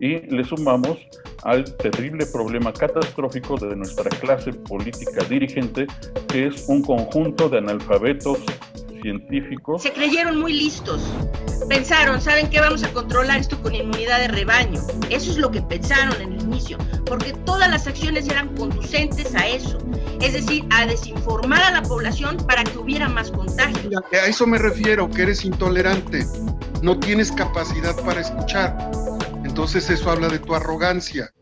y le sumamos al terrible problema catastrófico de nuestra clase política dirigente, que es un conjunto de analfabetos científicos. Se creyeron muy listos. Pensaron, ¿saben qué? Vamos a controlar esto con inmunidad de rebaño. Eso es lo que pensaron en el inicio, porque todas las acciones eran conducentes a eso. Es decir, a desinformar a la población para que hubiera más contagios. A eso me refiero, que eres intolerante. No tienes capacidad para escuchar. Entonces eso habla de tu arrogancia.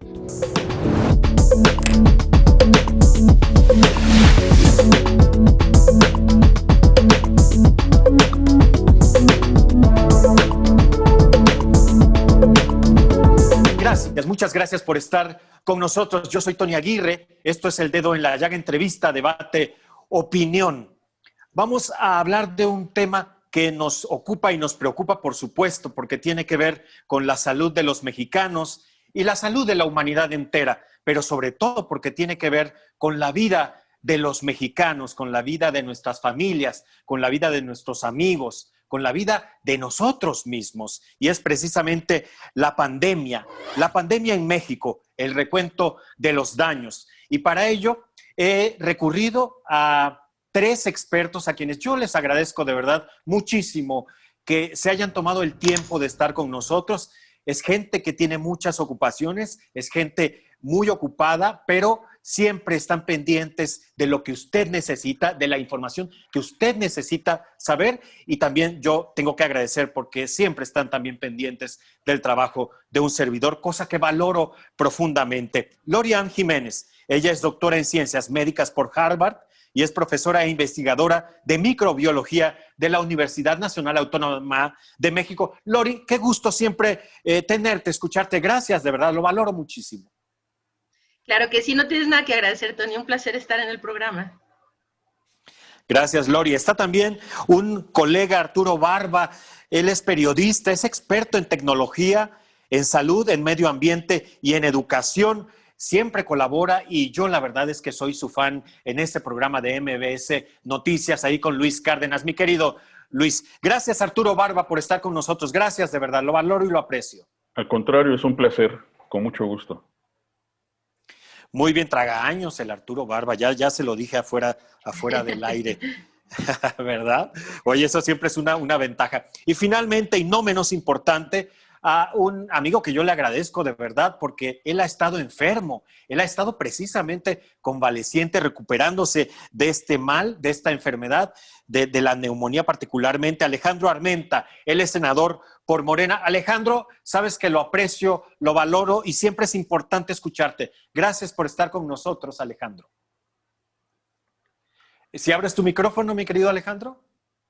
Gracias, muchas gracias por estar con nosotros. Yo soy Tony Aguirre, esto es El Dedo en la Llaga, entrevista, debate, opinión. Vamos a hablar de un tema que nos ocupa y nos preocupa, por supuesto, porque tiene que ver con la salud de los mexicanos y la salud de la humanidad entera, pero sobre todo porque tiene que ver con la vida de los mexicanos, con la vida de nuestras familias, con la vida de nuestros amigos, con la vida de nosotros mismos. Y es precisamente la pandemia en México, el recuento de los daños. Y para ello he recurrido a 3 expertos a quienes yo les agradezco de verdad muchísimo que se hayan tomado el tiempo de estar con nosotros. Es gente que tiene muchas ocupaciones, es gente muy ocupada, pero siempre están pendientes de lo que usted necesita, de la información que usted necesita saber, y también yo tengo que agradecer porque siempre están también pendientes del trabajo de un servidor, cosa que valoro profundamente. Lori-Ann Jiménez, ella es doctora en Ciencias Médicas por Harvard y es profesora e investigadora de microbiología de la Universidad Nacional Autónoma de México. Lori, qué gusto siempre tenerte, escucharte. Gracias, de verdad, lo valoro muchísimo. Claro que sí, no tienes nada que agradecer, Tony. Un placer estar en el programa. Gracias, Lori. Está también un colega, Arturo Barba. Él es periodista, es experto en tecnología, en salud, en medio ambiente y en educación. Siempre colabora y yo la verdad es que soy su fan en este programa de MBS Noticias, ahí con Luis Cárdenas. Mi querido Luis, gracias Arturo Barba por estar con nosotros. Gracias, de verdad, lo valoro y lo aprecio. Al contrario, es un placer, con mucho gusto. Muy bien, traga años el Arturo Barba, ya se lo dije afuera del aire, ¿verdad? Oye, eso siempre es una ventaja. Y finalmente, y no menos importante, a un amigo que yo le agradezco de verdad porque él ha estado enfermo, él ha estado precisamente convaleciente, recuperándose de este mal, de esta enfermedad, de la neumonía particularmente. Alejandro Armenta, él es senador por Morena. Alejandro, sabes que lo aprecio, lo valoro y siempre es importante escucharte. Gracias por estar con nosotros, Alejandro. Si abres tu micrófono, mi querido Alejandro.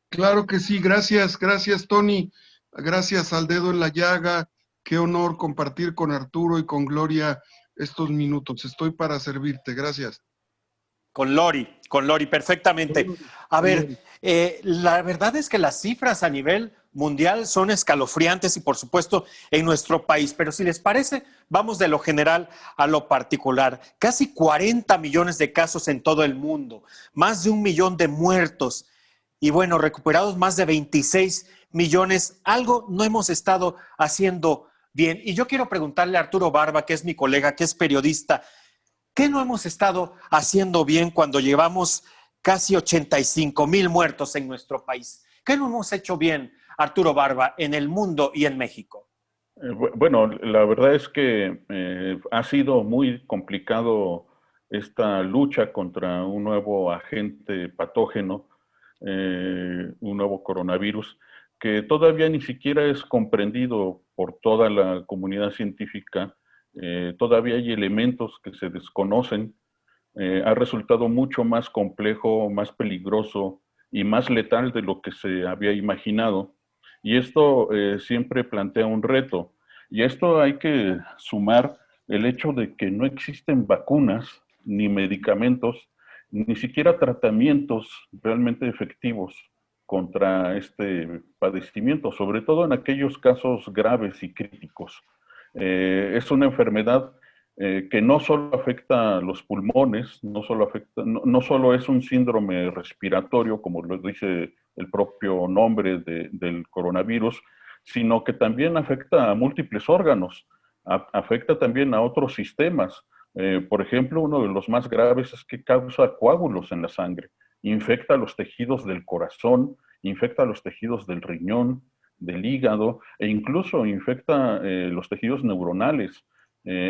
Claro que sí, gracias, Tony. Gracias al Dedo en la Llaga. Qué honor compartir con Arturo y con Gloria estos minutos. Estoy para servirte. Gracias. Con Lori, perfectamente. A ver, la verdad es que las cifras a nivel mundial son escalofriantes y por supuesto en nuestro país, pero si les parece, vamos de lo general a lo particular. Casi 40 millones de casos en todo el mundo, más de 1 millón de muertos y bueno, recuperados más de 26 millones. Algo no hemos estado haciendo bien. Y yo quiero preguntarle a Arturo Barba, que es mi colega, que es periodista, ¿qué no hemos estado haciendo bien cuando llevamos casi 85,000 muertos en nuestro país? ¿Qué no hemos hecho bien, Arturo Barba, en el mundo y en México? Bueno, la verdad es que ha sido muy complicado esta lucha contra un nuevo agente patógeno, un nuevo coronavirus, que todavía ni siquiera es comprendido por toda la comunidad científica. Todavía hay elementos que se desconocen. Ha resultado mucho más complejo, más peligroso y más letal de lo que se había imaginado. Y esto siempre plantea un reto. Y a esto hay que sumar el hecho de que no existen vacunas ni medicamentos, ni siquiera tratamientos realmente efectivos contra este padecimiento, sobre todo en aquellos casos graves y críticos. Es una enfermedad que no solo afecta los pulmones, no solo es un síndrome respiratorio, como lo dice el propio nombre del coronavirus, sino que también afecta a múltiples órganos. afecta también a otros sistemas. Por ejemplo, uno de los más graves es que causa coágulos en la sangre, infecta los tejidos del corazón, infecta los tejidos del riñón, del hígado, e incluso infecta los tejidos neuronales.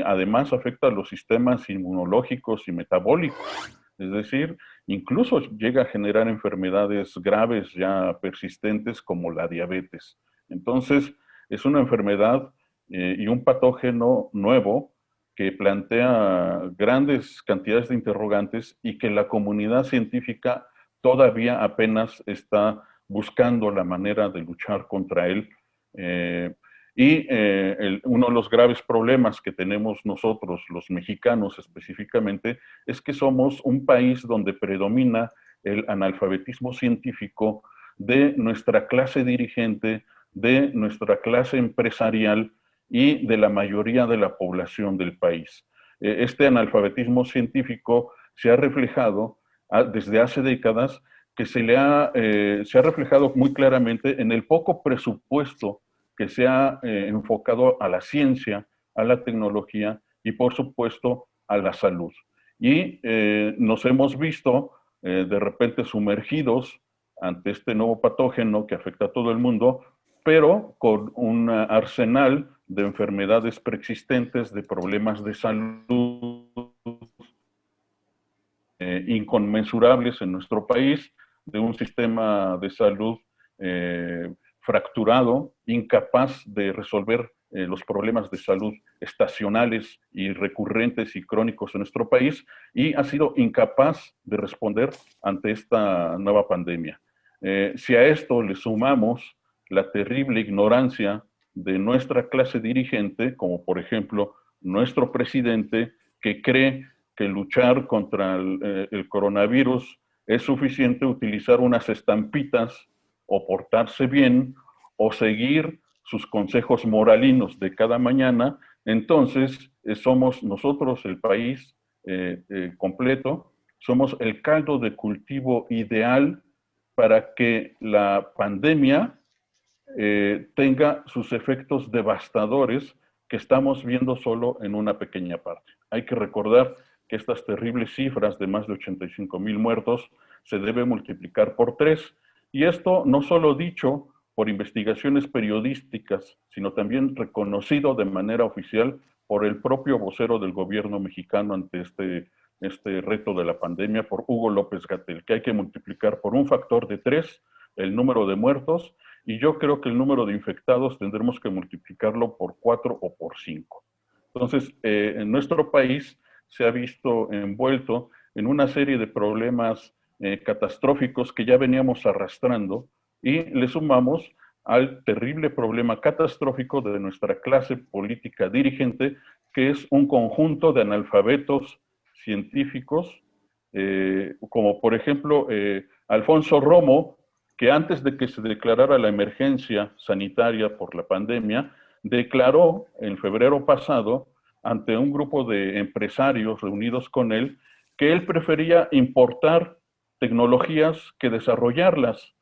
Además, afecta los sistemas inmunológicos y metabólicos. Es decir, incluso llega a generar enfermedades graves ya persistentes como la diabetes. Entonces, es una enfermedad y un patógeno nuevo que plantea grandes cantidades de interrogantes y que la comunidad científica todavía apenas está buscando la manera de luchar contra él. Uno de los graves problemas que tenemos nosotros, los mexicanos específicamente, es que somos un país donde predomina el analfabetismo científico de nuestra clase dirigente, de nuestra clase empresarial y de la mayoría de la población del país. Este analfabetismo científico se ha reflejado desde hace décadas, que se ha reflejado muy claramente en el poco presupuesto que se ha enfocado a la ciencia, a la tecnología y, por supuesto, a la salud. Y nos hemos visto de repente sumergidos ante este nuevo patógeno que afecta a todo el mundo, pero con un arsenal de enfermedades preexistentes, de problemas de salud inconmensurables en nuestro país, de un sistema de salud fracturado, incapaz de resolver los problemas de salud estacionales y recurrentes y crónicos en nuestro país, y ha sido incapaz de responder ante esta nueva pandemia. Si a esto le sumamos la terrible ignorancia de nuestra clase dirigente, como por ejemplo nuestro presidente, que cree que luchar contra el coronavirus es suficiente utilizar unas estampitas o portarse bien o seguir sus consejos moralinos de cada mañana, entonces somos nosotros el país completo, somos el caldo de cultivo ideal para que la pandemia tenga sus efectos devastadores que estamos viendo solo en una pequeña parte. Hay que recordar que estas terribles cifras de más de 85,000 muertos se debe multiplicar por 3, y esto no solo dicho por investigaciones periodísticas, sino también reconocido de manera oficial por el propio vocero del gobierno mexicano ante este reto de la pandemia, por Hugo López-Gatell, que hay que multiplicar por un factor de 3 el número de muertos, y yo creo que el número de infectados tendremos que multiplicarlo por 4 o por 5. Entonces, en nuestro país se ha visto envuelto en una serie de problemas catastróficos que ya veníamos arrastrando, y le sumamos al terrible problema catastrófico de nuestra clase política dirigente, que es un conjunto de analfabetos científicos, como por ejemplo Alfonso Romo, que antes de que se declarara la emergencia sanitaria por la pandemia, declaró en febrero pasado ante un grupo de empresarios reunidos con él, que él prefería importar tecnologías que desarrollarlas.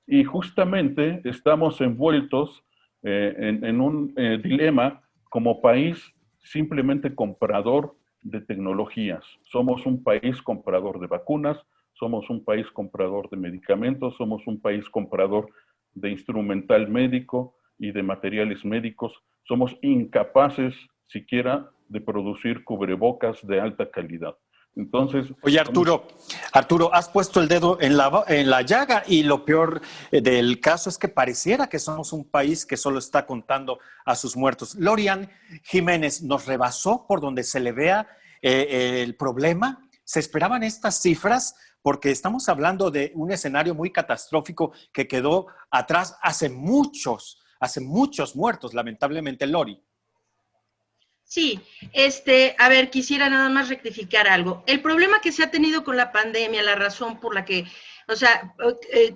Y justamente estamos envueltos en un dilema como país simplemente comprador de tecnologías. Somos un país comprador de vacunas, somos un país comprador de medicamentos, somos un país comprador de instrumental médico y de materiales médicos. Somos incapaces siquiera de producir cubrebocas de alta calidad. Entonces, oye, Arturo, has puesto el dedo en la llaga, y lo peor del caso es que pareciera que somos un país que solo está contando a sus muertos. Lorian Jiménez, ¿nos rebasó por donde se le vea el problema? ¿Se esperaban estas cifras? Porque estamos hablando de un escenario muy catastrófico que quedó atrás hace muchos muertos, lamentablemente, Lori. Sí, a ver, quisiera nada más rectificar algo. El problema que se ha tenido con la pandemia, la razón por la que,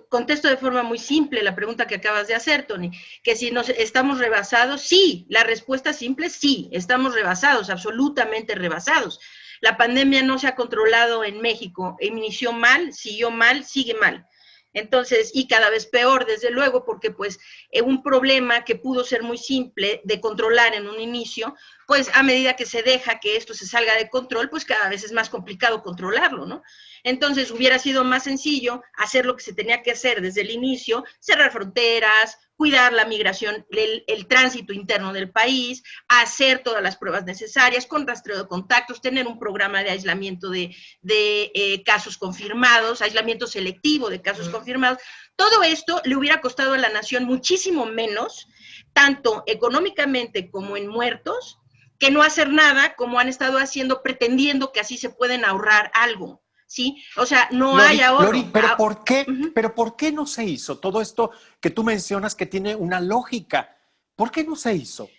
contesto de forma muy simple la pregunta que acabas de hacer, Tony, que si nos estamos rebasados, sí, la respuesta simple es sí, estamos rebasados, absolutamente rebasados. La pandemia no se ha controlado en México, inició mal, siguió mal, sigue mal. Entonces, y cada vez peor, desde luego, porque pues un problema que pudo ser muy simple de controlar en un inicio, pues a medida que se deja que esto se salga de control, pues cada vez es más complicado controlarlo, ¿no? Entonces hubiera sido más sencillo hacer lo que se tenía que hacer desde el inicio, cerrar fronteras, cuidar la migración, el tránsito interno del país, hacer todas las pruebas necesarias, con rastreo de contactos, tener un programa de aislamiento de casos confirmados, aislamiento selectivo de casos confirmados. Todo esto le hubiera costado a la nación muchísimo menos, tanto económicamente como en muertos, que no hacer nada como han estado haciendo, pretendiendo que así se pueden ahorrar algo. ¿Sí? O sea, no hay ahorro. Lori, ¿pero por qué? ¿Pero por qué no se hizo? Todo esto que tú mencionas que tiene una lógica. ¿Por qué no se hizo?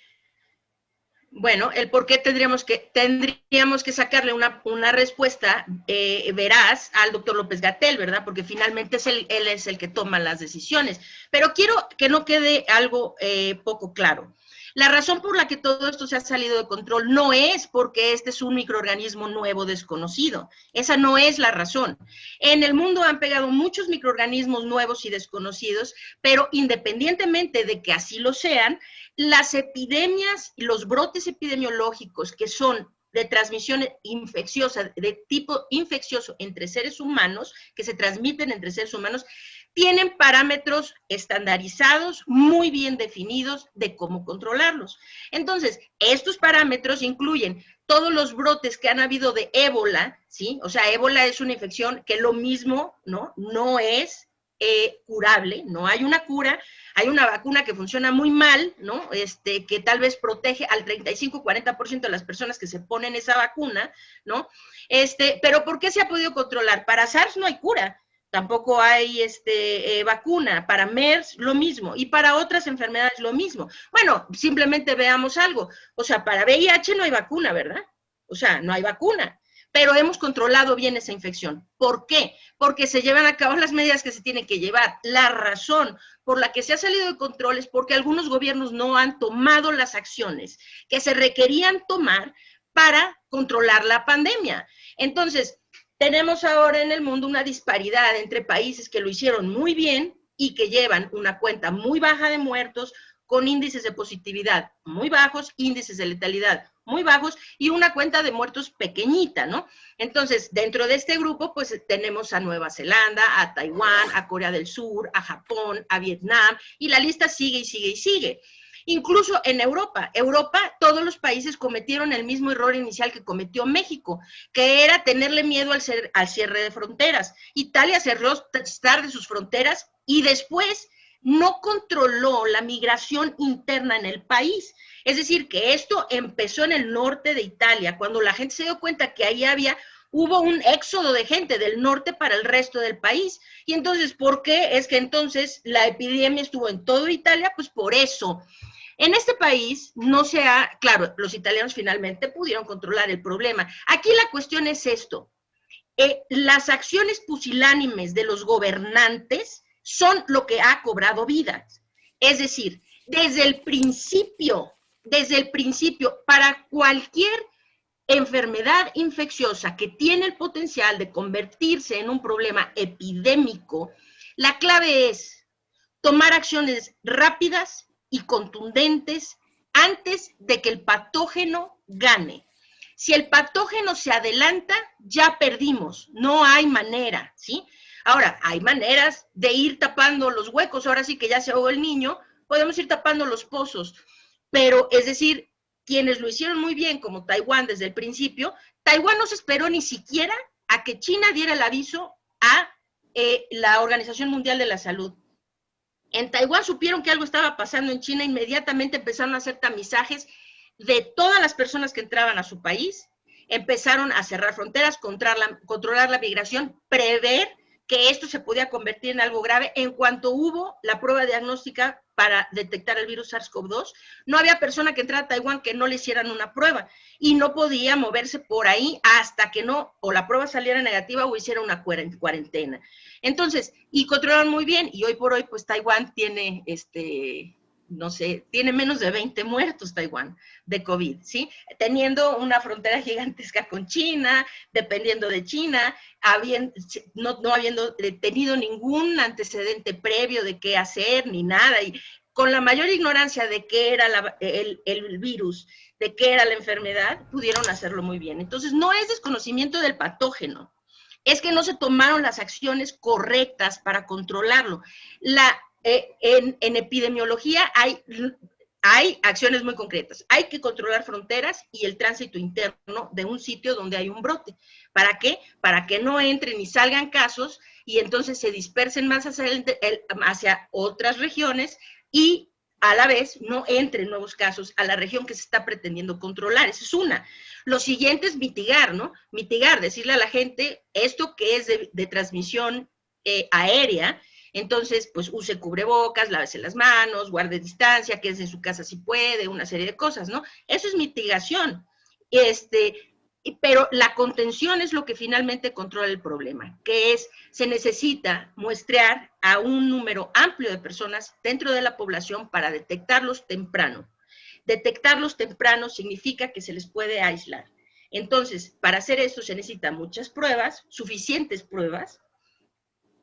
Bueno, el por qué tendríamos que sacarle una respuesta veraz al doctor López-Gatell, ¿verdad? Porque finalmente él es el que toma las decisiones. Pero quiero que no quede algo poco claro. La razón por la que todo esto se ha salido de control no es porque este es un microorganismo nuevo desconocido. Esa no es la razón. En el mundo han pegado muchos microorganismos nuevos y desconocidos, pero independientemente de que así lo sean, las epidemias y los brotes epidemiológicos que son de transmisión infecciosa, de tipo infeccioso entre seres humanos, que se transmiten entre seres humanos, tienen parámetros estandarizados, muy bien definidos de cómo controlarlos. Entonces, estos parámetros incluyen todos los brotes que han habido de ébola, ¿sí? O sea, ébola es una infección que lo mismo, ¿no? No es curable, no hay una cura, hay una vacuna que funciona muy mal, ¿no? Que tal vez protege al 35-40% de las personas que se ponen esa vacuna, ¿no? Pero ¿por qué se ha podido controlar? Para SARS no hay cura, tampoco hay vacuna, para MERS lo mismo, y para otras enfermedades lo mismo. Bueno, simplemente veamos algo, o sea, para VIH no hay vacuna, ¿verdad? O sea, no hay vacuna, pero hemos controlado bien esa infección. ¿Por qué? Porque se llevan a cabo las medidas que se tienen que llevar. La razón por la que se ha salido de control es porque algunos gobiernos no han tomado las acciones que se requerían tomar para controlar la pandemia. Entonces, tenemos ahora en el mundo una disparidad entre países que lo hicieron muy bien y que llevan una cuenta muy baja de muertos, con índices de positividad muy bajos, índices de letalidad muy bajos y una cuenta de muertos pequeñita, ¿no? Entonces, dentro de este grupo, pues tenemos a Nueva Zelanda, a Taiwán, a Corea del Sur, a Japón, a Vietnam, y la lista sigue y sigue y sigue. Incluso en Europa, todos los países cometieron el mismo error inicial que cometió México, que era tenerle miedo al cierre de fronteras. Italia cerró tarde sus fronteras y después no controló la migración interna en el país. Es decir, que esto empezó en el norte de Italia, cuando la gente se dio cuenta que ahí hubo un éxodo de gente del norte para el resto del país. Y entonces, ¿por qué es que entonces la epidemia estuvo en toda Italia? Pues por eso. En este país claro, los italianos finalmente pudieron controlar el problema. Aquí la cuestión es esto. Las acciones pusilánimes de los gobernantes son lo que ha cobrado vidas. Es decir, desde el principio, para cualquier enfermedad infecciosa que tiene el potencial de convertirse en un problema epidémico, la clave es tomar acciones rápidas y contundentes antes de que el patógeno gane. Si el patógeno se adelanta, ya perdimos, no hay manera, ¿sí? Ahora, hay maneras de ir tapando los huecos, ahora sí que ya se ahogó el niño, podemos ir tapando los pozos, pero es decir, quienes lo hicieron muy bien, como Taiwán desde el principio, Taiwán no se esperó ni siquiera a que China diera el aviso a la Organización Mundial de la Salud. En Taiwán supieron que algo estaba pasando en China, inmediatamente empezaron a hacer tamizajes de todas las personas que entraban a su país, empezaron a cerrar fronteras, controlar la migración, prever que esto se podía convertir en algo grave. En cuanto hubo la prueba diagnóstica para detectar el virus SARS-CoV-2, no había persona que entrara a Taiwán que no le hicieran una prueba y no podía moverse por ahí hasta que o la prueba saliera negativa o hiciera una cuarentena. Entonces, y controlaron muy bien, y hoy por hoy, pues Taiwán tiene, tiene menos de 20 muertos Taiwán de COVID, ¿sí? Teniendo una frontera gigantesca con China, dependiendo de China, no habiendo tenido ningún antecedente previo de qué hacer ni nada, y con la mayor ignorancia de qué era el virus, de qué era la enfermedad, pudieron hacerlo muy bien. Entonces, no es desconocimiento del patógeno, es que no se tomaron las acciones correctas para controlarlo. En epidemiología hay acciones muy concretas. Hay que controlar fronteras y el tránsito interno de un sitio donde hay un brote. ¿Para qué? Para que no entren y salgan casos y entonces se dispersen más hacia otras regiones y a la vez no entren nuevos casos a la región que se está pretendiendo controlar. Esa es una. Lo siguiente es mitigar, ¿no? Mitigar, decirle a la gente esto que es de transmisión aérea. Entonces, pues use cubrebocas, lávese las manos, guarde distancia, quédese en su casa si puede, una serie de cosas, ¿no? Eso es mitigación. Pero la contención es lo que finalmente controla el problema, que es, se necesita muestrear a un número amplio de personas dentro de la población para detectarlos temprano. Detectarlos temprano significa que se les puede aislar. Entonces, para hacer esto se necesitan muchas pruebas, suficientes pruebas,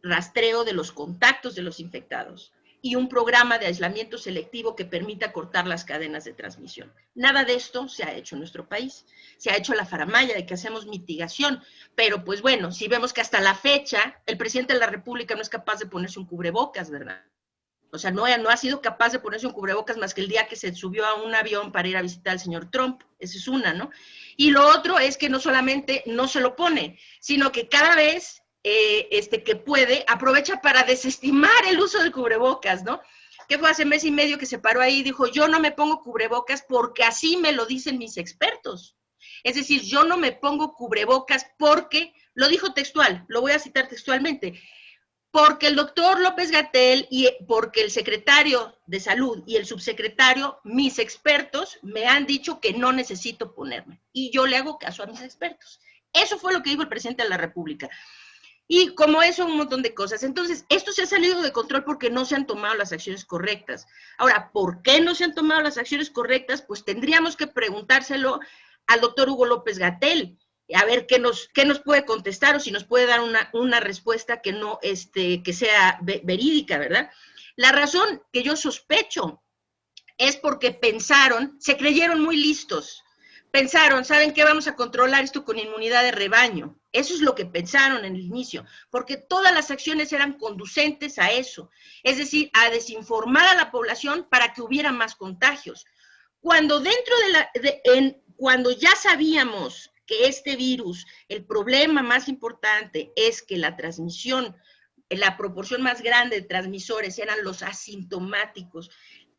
rastreo de los contactos de los infectados y un programa de aislamiento selectivo que permita cortar las cadenas de transmisión. Nada de esto se ha hecho en nuestro país. Se ha hecho la faramalla de que hacemos mitigación, pero pues bueno, si vemos que hasta la fecha el presidente de la República no es capaz de ponerse un cubrebocas, ¿verdad? O sea, no ha sido capaz de ponerse un cubrebocas más que el día que se subió a un avión para ir a visitar al señor Trump. Esa es una, ¿no? Y lo otro es que no solamente no se lo pone, sino que cada vez que puede, aprovecha para desestimar el uso del cubrebocas, ¿no? Que fue hace mes y medio que se paró ahí y dijo, yo no me pongo cubrebocas porque así me lo dicen mis expertos. Es decir, yo no me pongo cubrebocas porque, lo dijo textual, lo voy a citar textualmente, porque el doctor López-Gatell y porque el secretario de Salud y el subsecretario, mis expertos, me han dicho que no necesito ponerme. Y yo le hago caso a mis expertos. Eso fue lo que dijo el presidente de la República. Y como eso, un montón de cosas. Entonces, esto se ha salido de control porque no se han tomado las acciones correctas. Ahora, ¿por qué no se han tomado las acciones correctas? Pues tendríamos que preguntárselo al doctor Hugo López-Gatell, a ver qué nos puede contestar o si nos puede dar una respuesta que no, que sea verídica, ¿verdad? La razón que yo sospecho es porque pensaron, se creyeron muy listos. Pensaron, ¿saben qué? Vamos a controlar esto con inmunidad de rebaño. Eso es lo que pensaron en el inicio, porque todas las acciones eran conducentes a eso, es decir, a desinformar a la población para que hubiera más contagios. Cuando cuando ya sabíamos que este virus, el problema más importante es que la transmisión, la proporción más grande de transmisores eran los asintomáticos,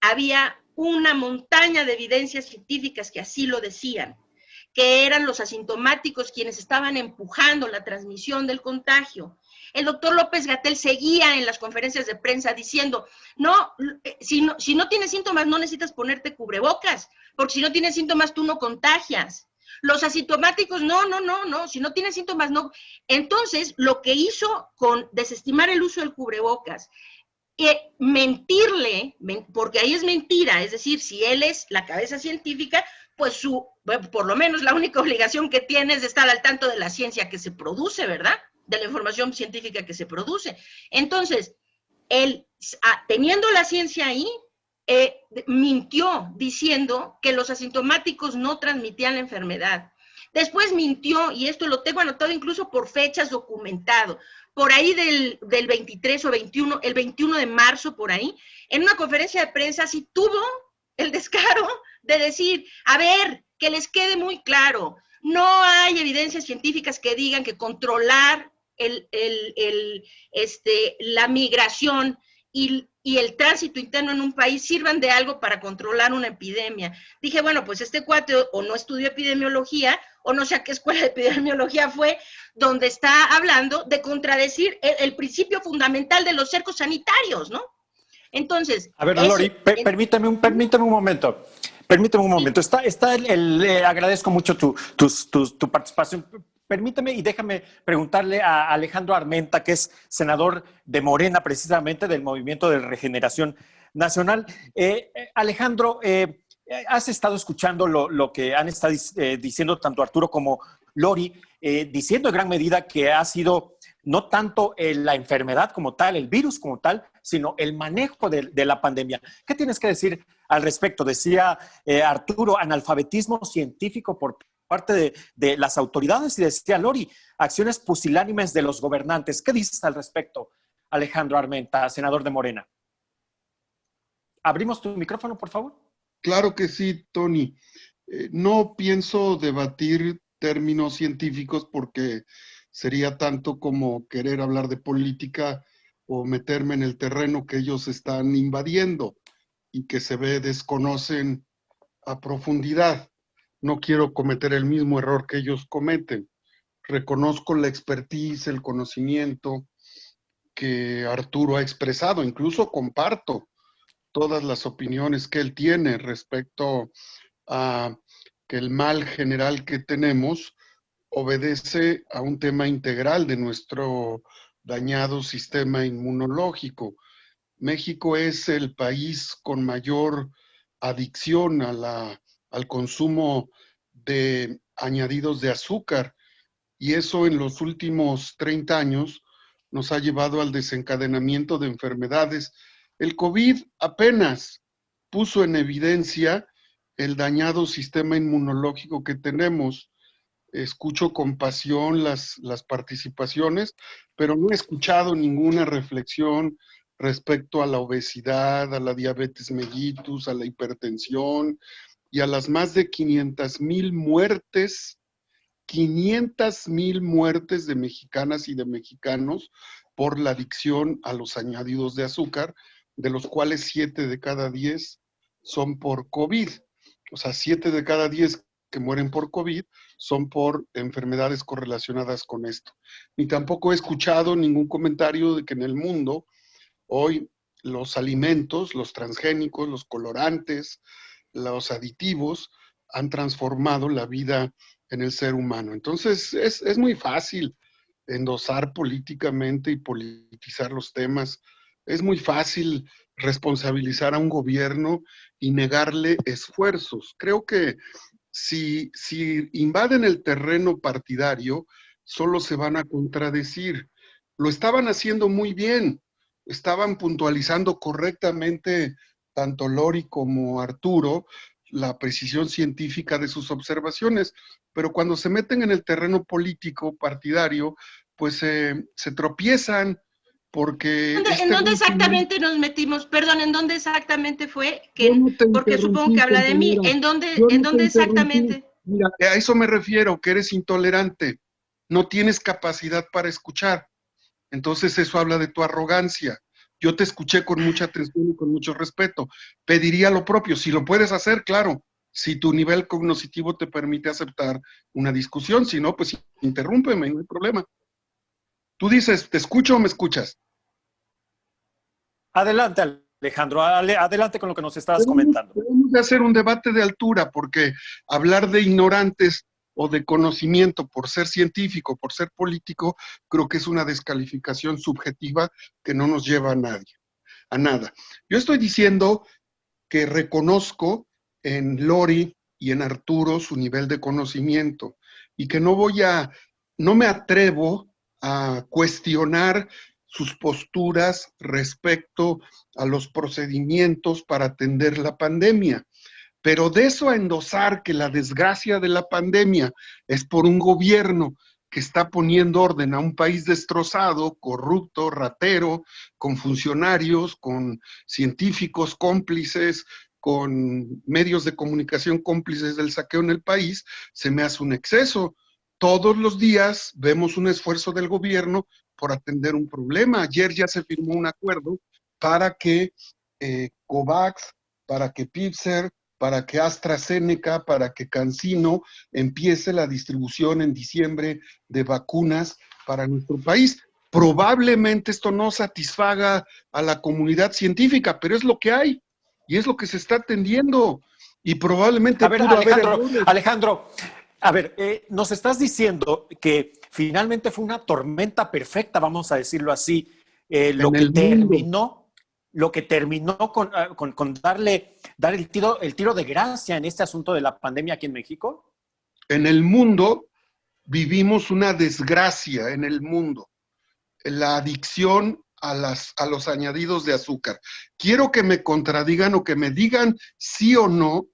había una montaña de evidencias científicas que así lo decían, que eran los asintomáticos quienes estaban empujando la transmisión del contagio. El doctor López-Gatell seguía en las conferencias de prensa diciendo, no, si no tienes síntomas no necesitas ponerte cubrebocas, porque si no tienes síntomas tú no contagias. Los asintomáticos, no, si no tienes síntomas no. Entonces, lo que hizo con desestimar el uso del cubrebocas, mentirle, porque ahí es mentira, es decir, si él es la cabeza científica, pues por lo menos la única obligación que tiene es de estar al tanto de la ciencia que se produce, ¿verdad? De la información científica que se produce. Entonces, él, teniendo la ciencia ahí, mintió diciendo que los asintomáticos no transmitían la enfermedad. Después mintió, y esto lo tengo anotado incluso por fechas documentado, por ahí del 23 o 21, el 21 de marzo por ahí, en una conferencia de prensa sí tuvo el descaro de decir, a ver, que les quede muy claro, no hay evidencias científicas que digan que controlar la migración y el tránsito interno en un país sirvan de algo para controlar una epidemia. Dije, bueno, pues este cuate o no estudió epidemiología o no sé a qué escuela de epidemiología fue, donde está hablando de contradecir el principio fundamental de los cercos sanitarios, ¿no? Entonces... A ver, Lori, permíteme un momento. Permíteme un momento. Agradezco mucho tu participación. Permíteme y déjame preguntarle a Alejandro Armenta, que es senador de Morena, precisamente del Movimiento de Regeneración Nacional. Alejandro, has estado escuchando lo que han estado diciendo tanto Arturo como Lori, diciendo en gran medida que ha sido no tanto la enfermedad como tal, el virus como tal, sino el manejo de la pandemia. ¿Qué tienes que decir al respecto. Decía Arturo, analfabetismo científico por parte de las autoridades, y decía Lori, acciones pusilánimes de los gobernantes. ¿Qué dices al respecto, Alejandro Armenta, senador de Morena? ¿Abrimos tu micrófono, por favor? Claro que sí, Tony. No pienso debatir términos científicos porque sería tanto como querer hablar de política o meterme en el terreno que ellos están invadiendo y que se ve desconocen a profundidad. No quiero cometer el mismo error que ellos cometen. Reconozco la expertise, el conocimiento que Arturo ha expresado, incluso comparto todas las opiniones que él tiene respecto a que el mal general que tenemos obedece a un tema integral de nuestro dañado sistema inmunológico. México es el país con mayor adicción al consumo de añadidos de azúcar, y eso en los últimos 30 años nos ha llevado al desencadenamiento de enfermedades. El COVID apenas puso en evidencia el dañado sistema inmunológico que tenemos. Escucho con pasión las participaciones, pero no he escuchado ninguna reflexión respecto a la obesidad, a la diabetes mellitus, a la hipertensión y a las más de 500,000 muertes, 500,000 muertes de mexicanas y de mexicanos por la adicción a los añadidos de azúcar, de los cuales 7 de cada 10 son por COVID. O sea, 7 de cada 10 que mueren por COVID son por enfermedades correlacionadas con esto. Ni tampoco he escuchado ningún comentario de que en el mundo hoy los alimentos, los transgénicos, los colorantes, los aditivos han transformado la vida en el ser humano. Entonces es muy fácil endosar políticamente y politizar los temas. Es muy fácil responsabilizar a un gobierno y negarle esfuerzos. Creo que si invaden el terreno partidario, solo se van a contradecir. Lo estaban haciendo muy bien, estaban puntualizando correctamente tanto Lori como Arturo la precisión científica de sus observaciones, pero cuando se meten en el terreno político partidario, pues se tropiezan porque... ¿En dónde exactamente nos metimos? Perdón, ¿en dónde exactamente fue? Porque supongo que habla de mí. ¿En dónde exactamente? Mira, a eso me refiero, que eres intolerante, no tienes capacidad para escuchar. Entonces eso habla de tu arrogancia. Yo te escuché con mucha atención y con mucho respeto. Pediría lo propio, si lo puedes hacer, claro, si tu nivel cognitivo te permite aceptar una discusión, si no, pues interrúmpeme, no hay problema. Tú dices, ¿te escucho o me escuchas? Adelante, Alejandro, adelante con lo que nos estabas comentando. Podemos hacer un debate de altura, porque hablar de ignorantes o de conocimiento por ser científico, por ser político, creo que es una descalificación subjetiva que no nos lleva a nada. Yo estoy diciendo que reconozco en Lori y en Arturo su nivel de conocimiento y que no me atrevo a cuestionar sus posturas respecto a los procedimientos para atender la pandemia. Pero de eso a endosar que la desgracia de la pandemia es por un gobierno que está poniendo orden a un país destrozado, corrupto, ratero, con funcionarios, con científicos cómplices, con medios de comunicación cómplices del saqueo en el país, se me hace un exceso. Todos los días vemos un esfuerzo del gobierno por atender un problema. Ayer ya se firmó un acuerdo para que COVAX, para que Pfizer, para que AstraZeneca, para que CanSino empiece la distribución en diciembre de vacunas para nuestro país. Probablemente esto no satisfaga a la comunidad científica, pero es lo que hay y es lo que se está atendiendo. Y probablemente... A ver, Alejandro, a ver, nos estás diciendo que finalmente fue una tormenta perfecta, vamos a decirlo así, lo que terminó con dar el tiro de gracia en este asunto de la pandemia aquí en México? En el mundo vivimos una desgracia en el mundo. La adicción a los añadidos de azúcar. Quiero que me contradigan o que me digan sí o no.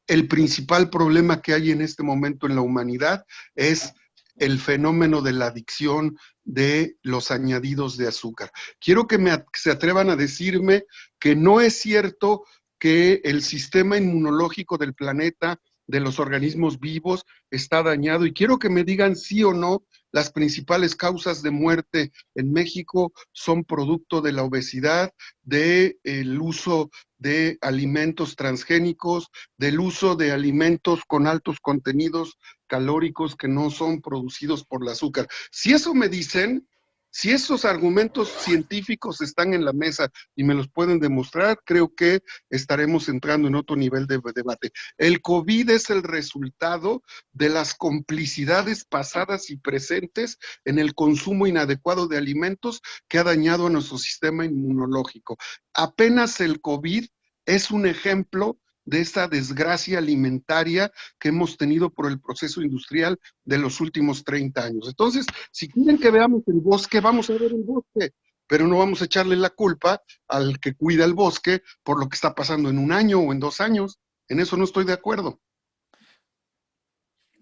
El principal problema que hay en este momento en la humanidad es el fenómeno de la adicción de los añadidos de azúcar. Quiero que se atrevan a decirme que no es cierto que el sistema inmunológico del planeta, de los organismos vivos, está dañado, y quiero que me digan sí o no. Las principales causas de muerte en México son producto de la obesidad, del uso de alimentos transgénicos, del uso de alimentos con altos contenidos calóricos que no son producidos por el azúcar. Si eso me dicen, si esos argumentos científicos están en la mesa y me los pueden demostrar, creo que estaremos entrando en otro nivel de debate. El COVID es el resultado de las complicidades pasadas y presentes en el consumo inadecuado de alimentos que ha dañado a nuestro sistema inmunológico. Apenas el COVID es un ejemplo de esa desgracia alimentaria que hemos tenido por el proceso industrial de los últimos 30 años. Entonces, si quieren que veamos el bosque, vamos a ver el bosque, pero no vamos a echarle la culpa al que cuida el bosque por lo que está pasando en 1 año o en 2 años. En eso no estoy de acuerdo.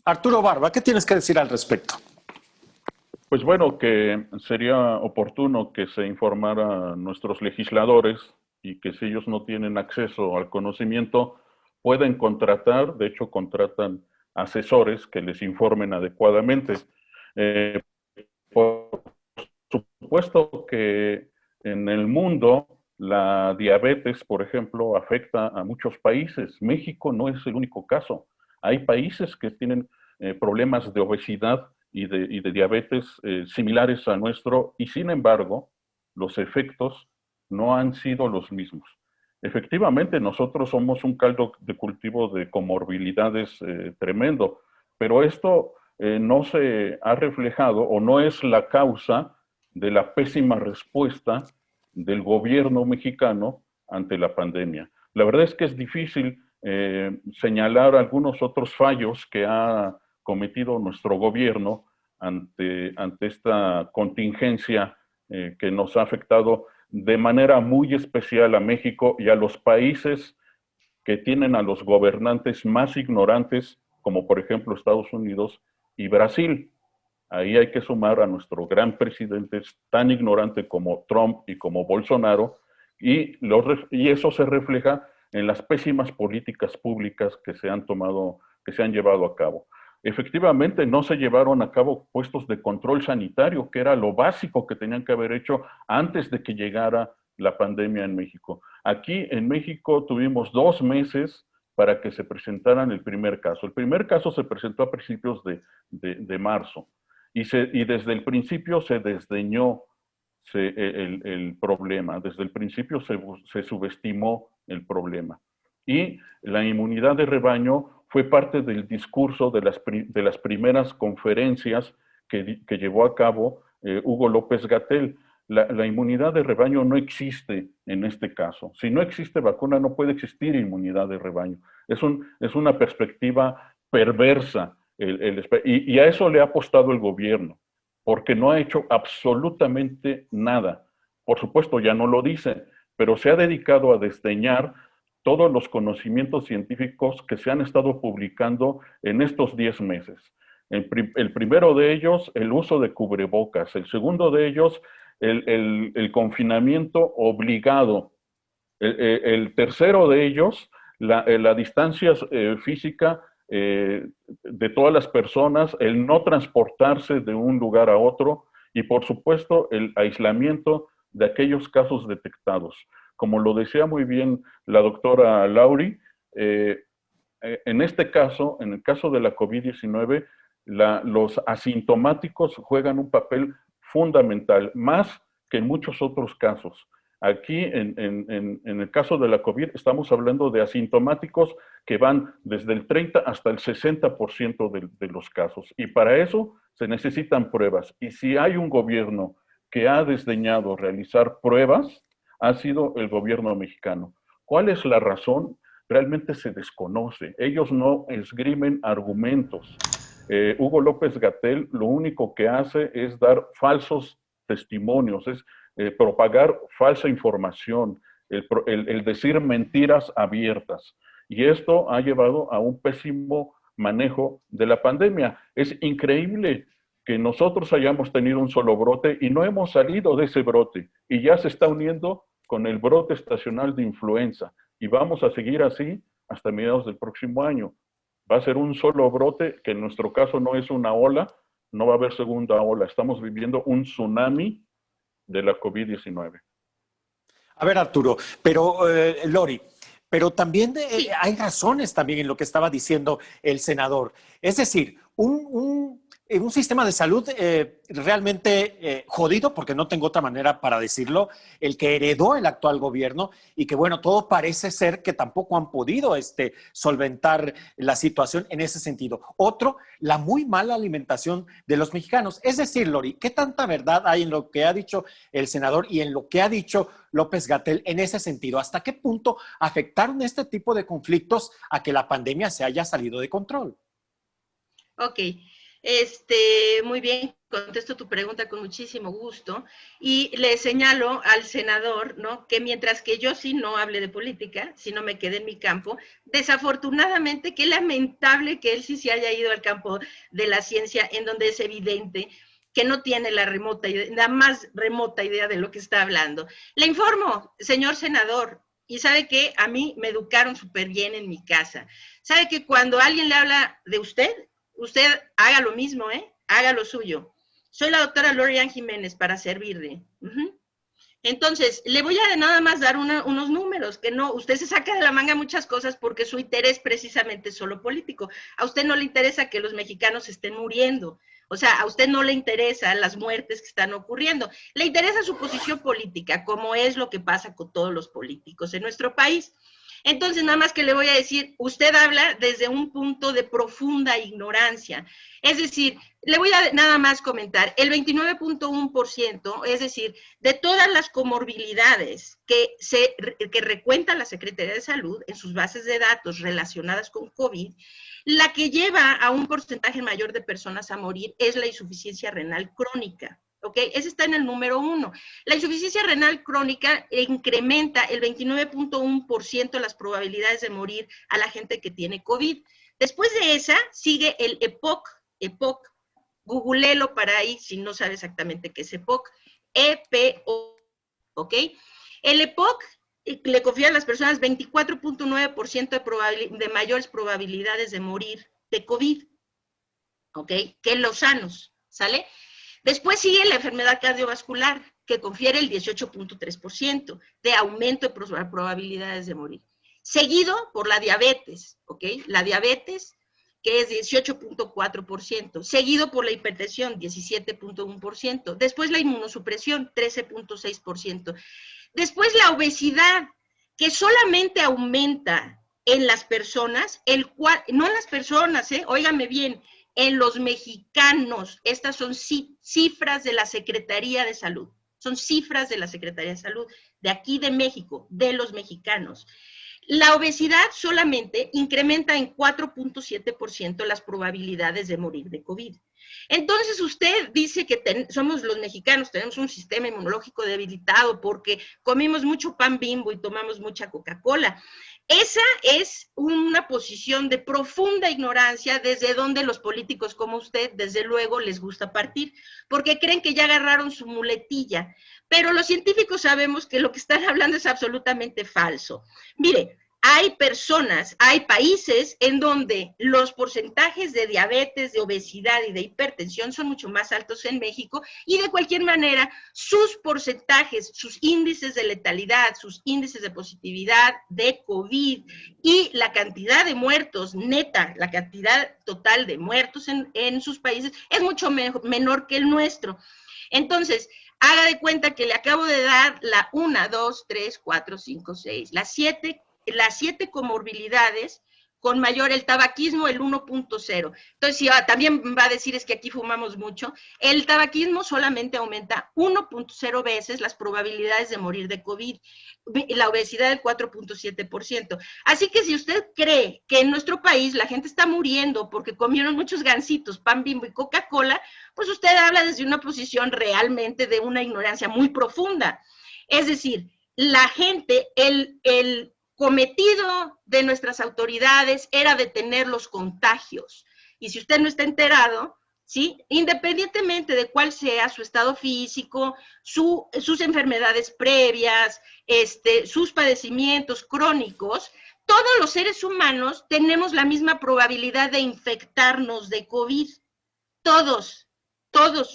Arturo Barba, ¿qué tienes que decir al respecto? Pues bueno, que sería oportuno que se informara a nuestros legisladores y que si ellos no tienen acceso al conocimiento, pueden contratar, de hecho contratan asesores que les informen adecuadamente. Por supuesto que en el mundo la diabetes, por ejemplo, afecta a muchos países. México no es el único caso. Hay países que tienen problemas de obesidad y de diabetes similares a nuestro, y sin embargo, los efectos no han sido los mismos. Efectivamente, nosotros somos un caldo de cultivo de comorbilidades tremendo, pero esto no se ha reflejado o no es la causa de la pésima respuesta del gobierno mexicano ante la pandemia. La verdad es que es difícil señalar algunos otros fallos que ha cometido nuestro gobierno ante esta contingencia que nos ha afectado de manera muy especial a México y a los países que tienen a los gobernantes más ignorantes, como por ejemplo Estados Unidos y Brasil. Ahí hay que sumar a nuestro gran presidente tan ignorante como Trump y como Bolsonaro, y eso se refleja en las pésimas políticas públicas que se han llevado a cabo. Efectivamente, no se llevaron a cabo puestos de control sanitario, que era lo básico que tenían que haber hecho antes de que llegara la pandemia en México. Aquí en México tuvimos 2 meses para que se presentaran el primer caso. El primer caso se presentó a principios de marzo y desde el principio se desdeñó el problema. Desde el principio se subestimó el problema. Y la inmunidad de rebaño fue parte del discurso de las primeras conferencias que llevó a cabo Hugo López-Gatell. La inmunidad de rebaño no existe en este caso. Si no existe vacuna, no puede existir inmunidad de rebaño. Es una perspectiva perversa. Y a eso le ha apostado el gobierno, porque no ha hecho absolutamente nada. Por supuesto, ya no lo dice, pero se ha dedicado a desdeñar todos los conocimientos científicos que se han estado publicando en estos 10 meses. El primero de ellos, el uso de cubrebocas. El segundo de ellos, el confinamiento obligado. El tercero de ellos, la distancia física de todas las personas, el no transportarse de un lugar a otro y, por supuesto, el aislamiento de aquellos casos detectados. Como lo decía muy bien la doctora Lauri, en este caso, en el caso de la COVID-19, los asintomáticos juegan un papel fundamental, más que en muchos otros casos. Aquí, en el caso de la COVID, estamos hablando de asintomáticos que van desde el 30 hasta el 60% de los casos. Y para eso se necesitan pruebas. Y si hay un gobierno que ha desdeñado realizar pruebas, ha sido el gobierno mexicano. ¿Cuál es la razón? Realmente se desconoce. Ellos no esgrimen argumentos. Hugo López-Gatell lo único que hace es dar falsos testimonios, propagar falsa información, el decir mentiras abiertas. Y esto ha llevado a un pésimo manejo de la pandemia. Es increíble que nosotros hayamos tenido un solo brote y no hemos salido de ese brote. Y ya se está uniendo con el brote estacional de influenza. Y vamos a seguir así hasta mediados del próximo año. Va a ser un solo brote, que en nuestro caso no es una ola, no va a haber segunda ola. Estamos viviendo un tsunami de la COVID-19. A ver, Arturo, pero Lori, pero también Sí. hay razones también en lo que estaba diciendo el senador. Es decir, un sistema de salud realmente jodido, porque no tengo otra manera para decirlo, el que heredó el actual gobierno y que, bueno, todo parece ser que tampoco han podido solventar la situación en ese sentido. Otro, la muy mala alimentación de los mexicanos. Es decir, Lori, ¿qué tanta verdad hay en lo que ha dicho el senador y en lo que ha dicho López-Gatell en ese sentido? ¿Hasta qué punto afectaron este tipo de conflictos a que la pandemia se haya salido de control? Ok, muy bien, contesto tu pregunta con muchísimo gusto y le señalo al senador, ¿no?, que mientras que yo sí no hable de política, si no me quedé en mi campo, desafortunadamente, qué lamentable que él sí se haya ido al campo de la ciencia, en donde es evidente que no tiene la más remota idea de lo que está hablando. Le informo, señor senador, y sabe que a mí me educaron súper bien en mi casa. Sabe que cuando alguien le habla de usted haga lo mismo, haga lo suyo. Soy la doctora Lorian Jiménez para servirle. Entonces, le voy a nada más dar unos números, que no, usted se saca de la manga muchas cosas porque su interés precisamente es solo político. A usted no le interesa que los mexicanos estén muriendo. O sea, a usted no le interesan las muertes que están ocurriendo. Le interesa su posición política, como es lo que pasa con todos los políticos en nuestro país. Entonces, nada más que le voy a decir, usted habla desde un punto de profunda ignorancia. Es decir, le voy a nada más comentar, el 29.1%, es decir, de todas las comorbilidades que recuenta la Secretaría de Salud en sus bases de datos relacionadas con COVID, la que lleva a un porcentaje mayor de personas a morir es la insuficiencia renal crónica. ¿Ok? Ese está en el número 1. La insuficiencia renal crónica incrementa el 29.1% las probabilidades de morir a la gente que tiene COVID. Después de esa, sigue el EPOC, googleelo para ahí si no sabe exactamente qué es EPOC, EPO, ¿ok? El EPOC le confía a las personas 24.9% de mayores probabilidades de morir de COVID, ¿ok? Que los sanos, ¿sale? Después sigue la enfermedad cardiovascular, que confiere el 18.3% de aumento de probabilidades de morir. Seguido por la diabetes, ¿ok? La diabetes, que es 18.4%. Seguido por la hipertensión, 17.1%. Después la inmunosupresión, 13.6%. Después la obesidad, que solamente aumenta en las personas, no en las personas, óigame bien, en los mexicanos. Estas son cifras de la Secretaría de Salud. Son cifras de la Secretaría de Salud, de aquí de México, de los mexicanos. La obesidad solamente incrementa en 4.7% las probabilidades de morir de COVID. Entonces usted dice que somos los mexicanos, tenemos un sistema inmunológico debilitado porque comimos mucho pan Bimbo y tomamos mucha Coca-Cola. Esa es una posición de profunda ignorancia desde donde los políticos como usted, desde luego, les gusta partir, porque creen que ya agarraron su muletilla. Pero los científicos sabemos que lo que están hablando es absolutamente falso. Mire, hay personas, hay países en donde los porcentajes de diabetes, de obesidad y de hipertensión son mucho más altos en México y de cualquier manera sus porcentajes, sus índices de letalidad, sus índices de positividad de COVID y la cantidad de muertos neta, la cantidad total de muertos en sus países es mucho menor que el nuestro. Entonces, haga de cuenta que le acabo de dar la 1, 2, 3, 4, 5, 6, las 7 comorbilidades con mayor, el tabaquismo el 1.0. Entonces, si también va a decir es que aquí fumamos mucho, el tabaquismo solamente aumenta 1.0 veces las probabilidades de morir de COVID, la obesidad del 4.7%. Así que si usted cree que en nuestro país la gente está muriendo porque comieron muchos gansitos, pan Bimbo y Coca-Cola, pues usted habla desde una posición realmente de una ignorancia muy profunda. Es decir, la gente, el cometido de nuestras autoridades era detener los contagios. Y si usted no está enterado, ¿sí? Independientemente de cuál sea su estado físico, sus enfermedades previas, sus padecimientos crónicos, todos los seres humanos tenemos la misma probabilidad de infectarnos de COVID. Todos,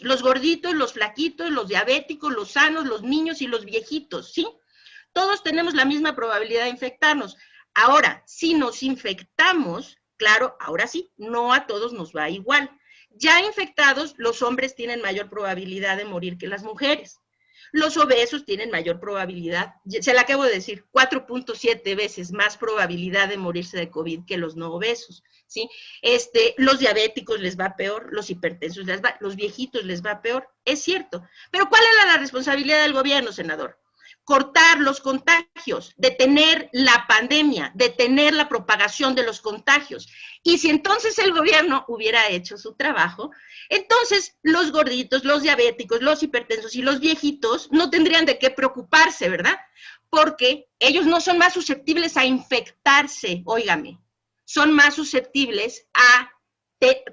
los gorditos, los flaquitos, los diabéticos, los sanos, los niños y los viejitos, ¿sí? Todos tenemos la misma probabilidad de infectarnos. Ahora, si nos infectamos, claro, ahora sí, no a todos nos va igual. Ya infectados, los hombres tienen mayor probabilidad de morir que las mujeres. Los obesos tienen mayor probabilidad, se la acabo de decir, 4.7 veces más probabilidad de morirse de COVID que los no obesos, ¿sí? Los diabéticos les va peor, los hipertensos les va, los viejitos les va peor, es cierto. Pero ¿cuál era la responsabilidad del gobierno, senador? Cortar los contagios, detener la pandemia, detener la propagación de los contagios. Y si entonces el gobierno hubiera hecho su trabajo, entonces los gorditos, los diabéticos, los hipertensos y los viejitos no tendrían de qué preocuparse, ¿verdad? Porque ellos no son más susceptibles a infectarse, óigame, son más susceptibles a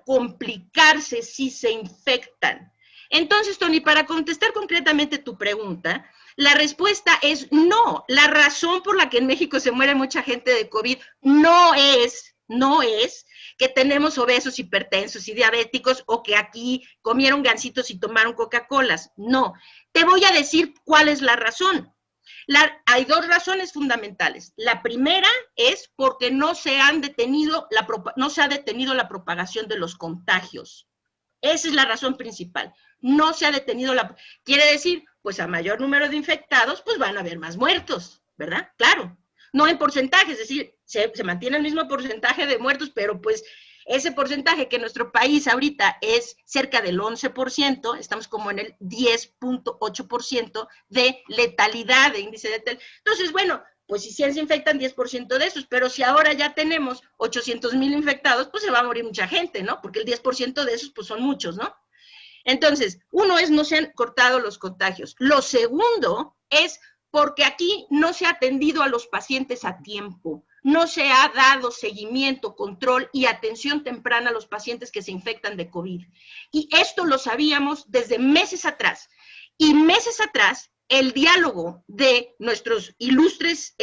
complicarse si se infectan. Entonces, Tony, para contestar concretamente tu pregunta, la respuesta es no. La razón por la que en México se muere mucha gente de COVID no es que tenemos obesos, hipertensos y diabéticos o que aquí comieron gansitos y tomaron Coca-Colas. No. Te voy a decir cuál es la razón. Hay dos razones fundamentales. La primera es porque no se ha detenido la propagación de los contagios. Esa es la razón principal. No se ha detenido Quiere decir, pues a mayor número de infectados, pues van a haber más muertos, ¿verdad? Claro. No en porcentaje, es decir, se mantiene el mismo porcentaje de muertos, pero pues ese porcentaje que en nuestro país ahorita es cerca del 11%, estamos como en el 10.8% de letalidad, de índice de letalidad. Entonces, bueno, pues si se infectan 10% de esos, pero si ahora ya tenemos 800,000 infectados, pues se va a morir mucha gente, ¿no? Porque el 10% de esos, pues son muchos, ¿no? Entonces, uno es no se han cortado los contagios. Lo segundo es porque aquí no se ha atendido a los pacientes a tiempo, no se ha dado seguimiento, control y atención temprana a los pacientes que se infectan de COVID. Y esto lo sabíamos desde meses atrás. Y meses atrás, el diálogo de nuestros ilustres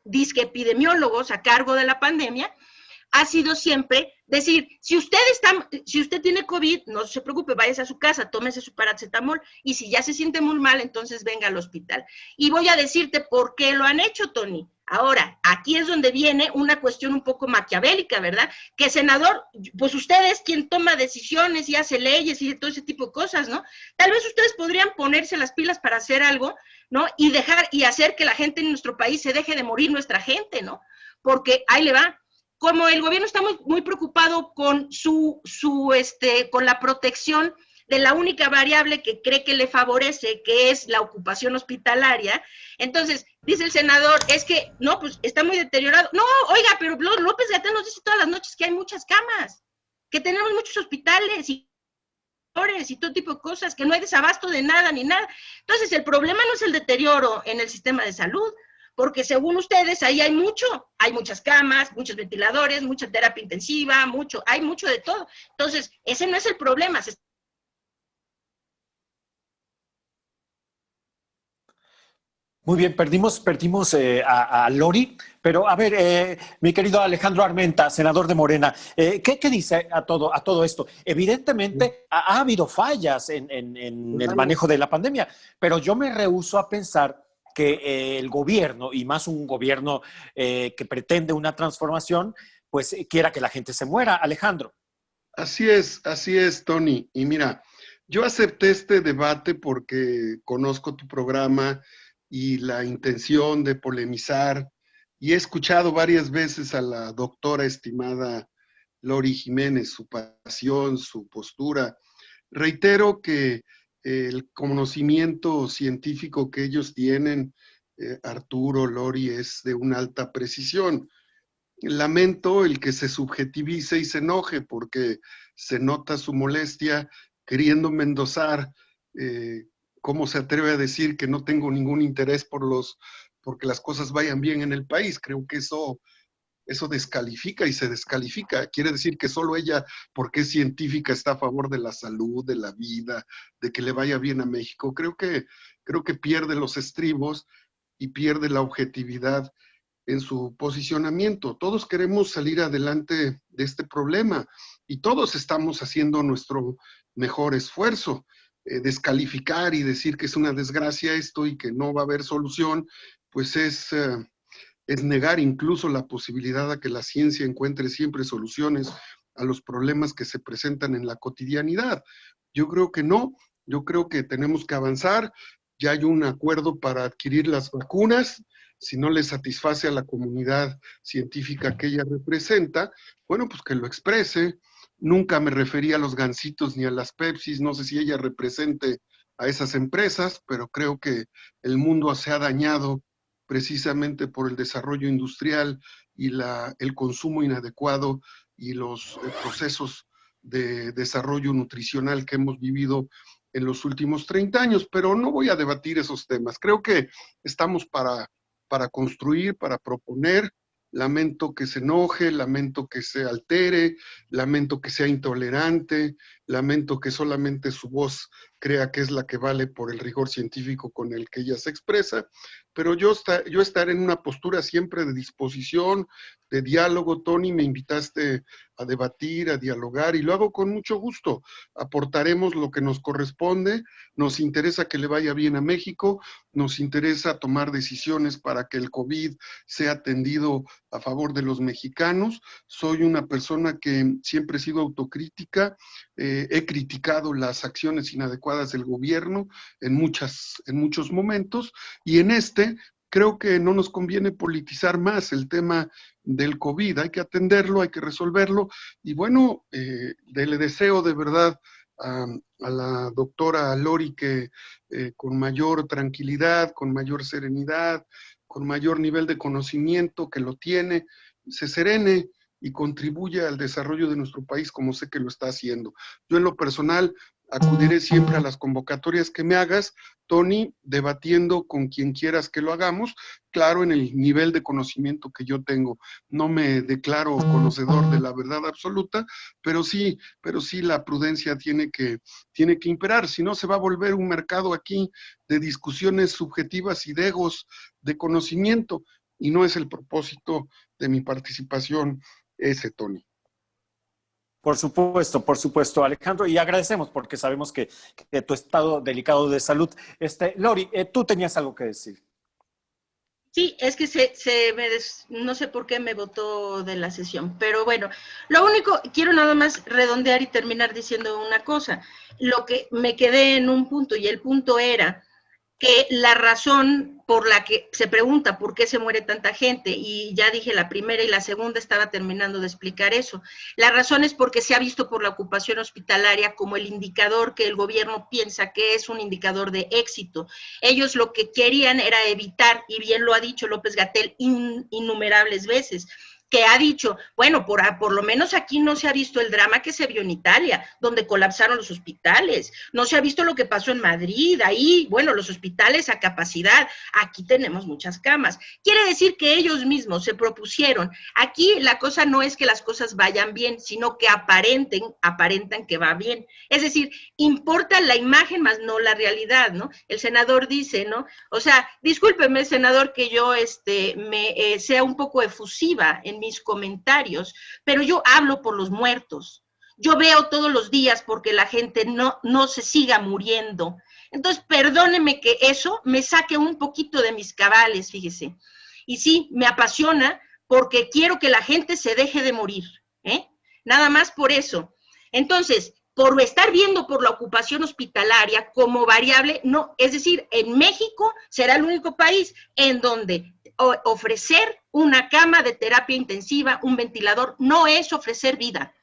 disque epidemiólogos a cargo de la pandemia ha sido siempre decir, si usted tiene COVID, no se preocupe, váyase a su casa, tómese su paracetamol, y si ya se siente muy mal, entonces venga al hospital. Y voy a decirte por qué lo han hecho, Tony. Ahora, aquí es donde viene una cuestión un poco maquiavélica, ¿verdad? Que senador, pues usted es quien toma decisiones y hace leyes y todo ese tipo de cosas, ¿no? Tal vez ustedes podrían ponerse las pilas para hacer algo, ¿no? Y hacer que la gente en nuestro país se deje de morir nuestra gente, ¿no? Porque ahí le va. Como el gobierno está muy preocupado con con la protección de la única variable que cree que le favorece, que es la ocupación hospitalaria, entonces dice el senador, es que, no, pues está muy deteriorado. No, oiga, pero López-Gatell nos dice todas las noches que hay muchas camas, que tenemos muchos hospitales y todo tipo de cosas, que no hay desabasto de nada ni nada. Entonces, el problema no es el deterioro en el sistema de salud, porque según ustedes, ahí hay muchas camas, muchos ventiladores, mucha terapia intensiva, hay mucho de todo. Entonces, ese no es el problema. Muy bien, perdimos a Lori, pero a ver, mi querido Alejandro Armenta, senador de Morena, ¿qué dice a todo esto? Evidentemente ha habido fallas en el manejo de la pandemia, pero yo me rehúso a pensar que el gobierno, y más un gobierno que pretende una transformación, pues quiera que la gente se muera. Alejandro. Así es, Tony. Y mira, yo acepté este debate porque conozco tu programa y la intención de polemizar y he escuchado varias veces a la doctora estimada Lori Jiménez, su pasión, su postura. Reitero que el conocimiento científico que ellos tienen, Arturo, Lori, es de una alta precisión. Lamento el que se subjetivice y se enoje porque se nota su molestia queriéndome endosar. ¿Cómo se atreve a decir que no tengo ningún interés porque las cosas vayan bien en el país? Creo que eso descalifica y se descalifica. Quiere decir que solo ella, porque es científica, está a favor de la salud, de la vida, de que le vaya bien a México. Creo que pierde los estribos y pierde la objetividad en su posicionamiento. Todos queremos salir adelante de este problema y todos estamos haciendo nuestro mejor esfuerzo. Descalificar y decir que es una desgracia esto y que no va a haber solución, pues es negar incluso la posibilidad de que la ciencia encuentre siempre soluciones a los problemas que se presentan en la cotidianidad. Yo creo que no, yo creo que tenemos que avanzar. Ya hay un acuerdo para adquirir las vacunas. Si no le satisface a la comunidad científica que ella representa, bueno, pues que lo exprese. Nunca me referí a los gansitos ni a las Pepsis, no sé si ella represente a esas empresas, pero creo que el mundo se ha dañado precisamente por el desarrollo industrial y el consumo inadecuado y los procesos de desarrollo nutricional que hemos vivido en los últimos 30 años, pero no voy a debatir esos temas. Creo que estamos para construir, para proponer. Lamento que se enoje, lamento que se altere, lamento que sea intolerante, lamento que solamente su voz crea que es la que vale por el rigor científico con el que ella se expresa, pero yo estaré en una postura siempre de disposición, de diálogo. Tony, me invitaste a debatir, a dialogar, y lo hago con mucho gusto. Aportaremos lo que nos corresponde, nos interesa que le vaya bien a México, nos interesa tomar decisiones para que el COVID sea atendido a favor de los mexicanos. Soy una persona que siempre he sido autocrítica, he criticado las acciones inadecuadas del gobierno en muchos momentos, y en creo que no nos conviene politizar más el tema del COVID. Hay que atenderlo, hay que resolverlo, y bueno, le deseo de verdad a la doctora Lori que con mayor tranquilidad, con mayor serenidad, con mayor nivel de conocimiento que lo tiene, se serene y contribuya al desarrollo de nuestro país como sé que lo está haciendo. Yo en lo personal acudiré siempre a las convocatorias que me hagas, Tony, debatiendo con quien quieras que lo hagamos, claro, en el nivel de conocimiento que yo tengo. No me declaro conocedor de la verdad absoluta, pero sí la prudencia tiene que imperar, si no se va a volver un mercado aquí de discusiones subjetivas y de egos de conocimiento, y no es el propósito de mi participación ese, Tony. Por supuesto, Alejandro, y agradecemos porque sabemos que tu estado delicado de salud. Lori, tú tenías algo que decir. Sí, es que no sé por qué me votó de la sesión, pero bueno, lo único, quiero nada más redondear y terminar diciendo una cosa. Lo que me quedé en un punto, y el punto era que la razón por la que se pregunta por qué se muere tanta gente, y ya dije la primera y la segunda, estaba terminando de explicar eso, la razón es porque se ha visto por la ocupación hospitalaria como el indicador que el gobierno piensa que es un indicador de éxito. Ellos lo que querían era evitar, y bien lo ha dicho López-Gatell innumerables veces, que ha dicho, bueno, por lo menos aquí no se ha visto el drama que se vio en Italia, donde colapsaron los hospitales, no se ha visto lo que pasó en Madrid, ahí, bueno, los hospitales a capacidad, aquí tenemos muchas camas. Quiere decir que ellos mismos se propusieron, aquí la cosa no es que las cosas vayan bien, sino que aparentan que va bien. Es decir, importa la imagen más no la realidad, ¿no? El senador dice, ¿no? O sea, discúlpeme, senador, que yo sea un poco efusiva en mis comentarios, pero yo hablo por los muertos. Yo veo todos los días porque la gente no se siga muriendo. Entonces, perdóneme que eso me saque un poquito de mis cabales, fíjese. Y sí, me apasiona porque quiero que la gente se deje de morir, ¿eh? Nada más por eso. Entonces, por estar viendo por la ocupación hospitalaria como variable, no, es decir, en México será el único país en donde ofrecer una cama de terapia intensiva, un ventilador, no es ofrecer vida.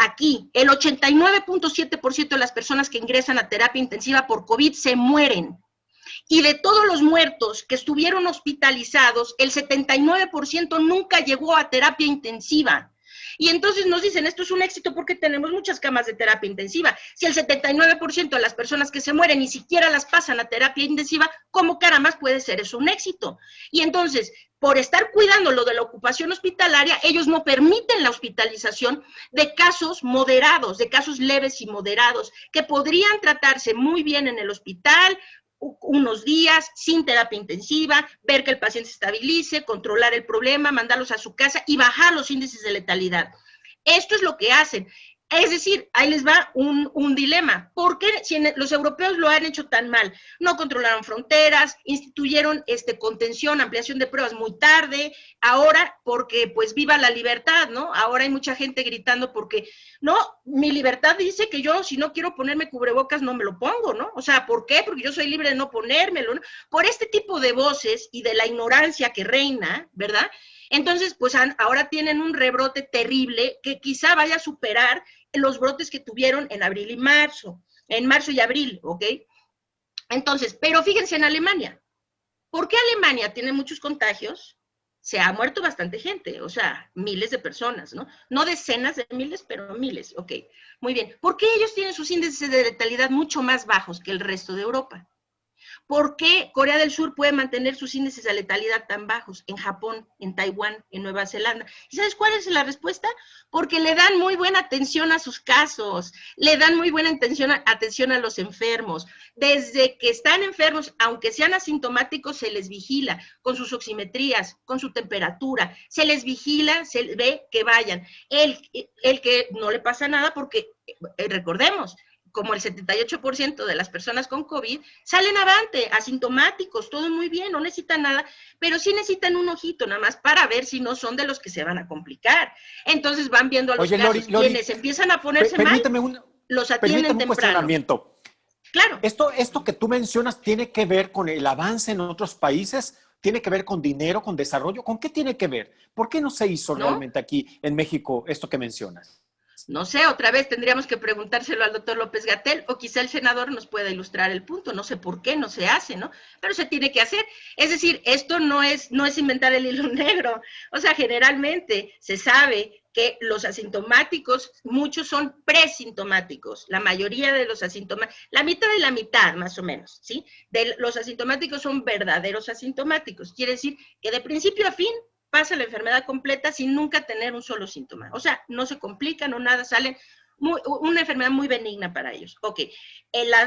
Aquí, el 89.7% de las personas que ingresan a terapia intensiva por COVID se mueren. Y de todos los muertos que estuvieron hospitalizados, el 79% nunca llegó a terapia intensiva. Y entonces nos dicen, esto es un éxito porque tenemos muchas camas de terapia intensiva. Si el 79% de las personas que se mueren ni siquiera las pasan a terapia intensiva, ¿cómo carambas puede ser eso un éxito? Y entonces, por estar cuidando lo de la ocupación hospitalaria, ellos no permiten la hospitalización de casos moderados, de casos leves y moderados, que podrían tratarse muy bien en el hospital, unos días sin terapia intensiva, ver que el paciente se estabilice, controlar el problema, mandarlos a su casa y bajar los índices de letalidad. Esto es lo que hacen. Es decir, ahí les va un dilema. ¿Por qué si los europeos lo han hecho tan mal? No controlaron fronteras, instituyeron contención, ampliación de pruebas muy tarde, ahora porque pues viva la libertad, ¿no? Ahora hay mucha gente gritando porque, no, mi libertad dice que yo si no quiero ponerme cubrebocas no me lo pongo, ¿no? O sea, ¿por qué? Porque yo soy libre de no ponérmelo, ¿no? Por este tipo de voces y de la ignorancia que reina, ¿verdad? Entonces, pues ahora tienen un rebrote terrible que quizá vaya a superar los brotes que tuvieron en abril y marzo, en marzo y abril, ¿ok? Entonces, pero fíjense en Alemania. ¿Por qué Alemania tiene muchos contagios? Se ha muerto bastante gente, o sea, miles de personas, ¿no? No decenas de miles, pero miles, ok. Muy bien. ¿Por qué ellos tienen sus índices de letalidad mucho más bajos que el resto de Europa? ¿Por qué Corea del Sur puede mantener sus índices de letalidad tan bajos en Japón, en Taiwán, en Nueva Zelanda? ¿Y sabes cuál es la respuesta? Porque le dan muy buena atención a sus casos, le dan muy buena atención a los enfermos. Desde que están enfermos, aunque sean asintomáticos, se les vigila con sus oximetrías, con su temperatura, se les vigila, se ve que vayan. El que no le pasa nada porque, recordemos, como el 78% de las personas con COVID, salen avante, asintomáticos, todo muy bien, no necesitan nada, pero sí necesitan un ojito nada más para ver si no son de los que se van a complicar. Entonces van viendo a los casos, Lori, quienes empiezan a ponerse mal, los atienden temprano. Cuestionamiento. Claro. Esto que tú mencionas tiene que ver con el avance en otros países, tiene que ver con dinero, con desarrollo, ¿con qué tiene que ver? ¿Por qué no se hizo realmente aquí en México esto que mencionas? No sé, otra vez tendríamos que preguntárselo al doctor López-Gatell o quizá el senador nos pueda ilustrar el punto. No sé por qué no se hace, ¿no? Pero se tiene que hacer. Es decir, esto no es inventar el hilo negro. O sea, generalmente se sabe que los asintomáticos, muchos son presintomáticos. La mayoría de los asintomáticos, la mitad de la mitad más o menos, ¿sí? De los asintomáticos son verdaderos asintomáticos. Quiere decir que de principio a fin pasa la enfermedad completa sin nunca tener un solo síntoma. O sea, no se complican o nada, salen una enfermedad muy benigna para ellos. Ok,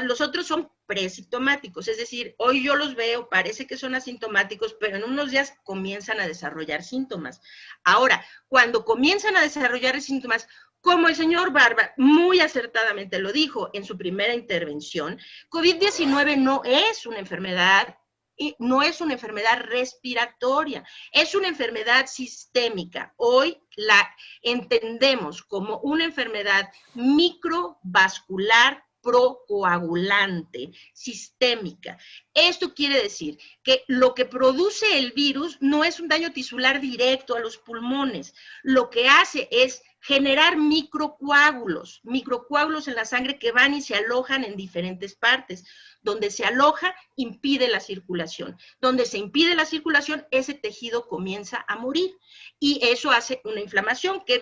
los otros son presintomáticos, es decir, hoy yo los veo, parece que son asintomáticos, pero en unos días comienzan a desarrollar síntomas. Ahora, cuando comienzan a desarrollar síntomas, como el señor Barba muy acertadamente lo dijo en su primera intervención, COVID-19 no es una enfermedad y no es una enfermedad respiratoria, es una enfermedad sistémica. Hoy la entendemos como una enfermedad microvascular procoagulante, sistémica. Esto quiere decir que lo que produce el virus no es un daño tisular directo a los pulmones, lo que hace es generar microcoágulos en la sangre que van y se alojan en diferentes partes. Donde se aloja, impide la circulación. Donde se impide la circulación, ese tejido comienza a morir. Y eso hace una inflamación que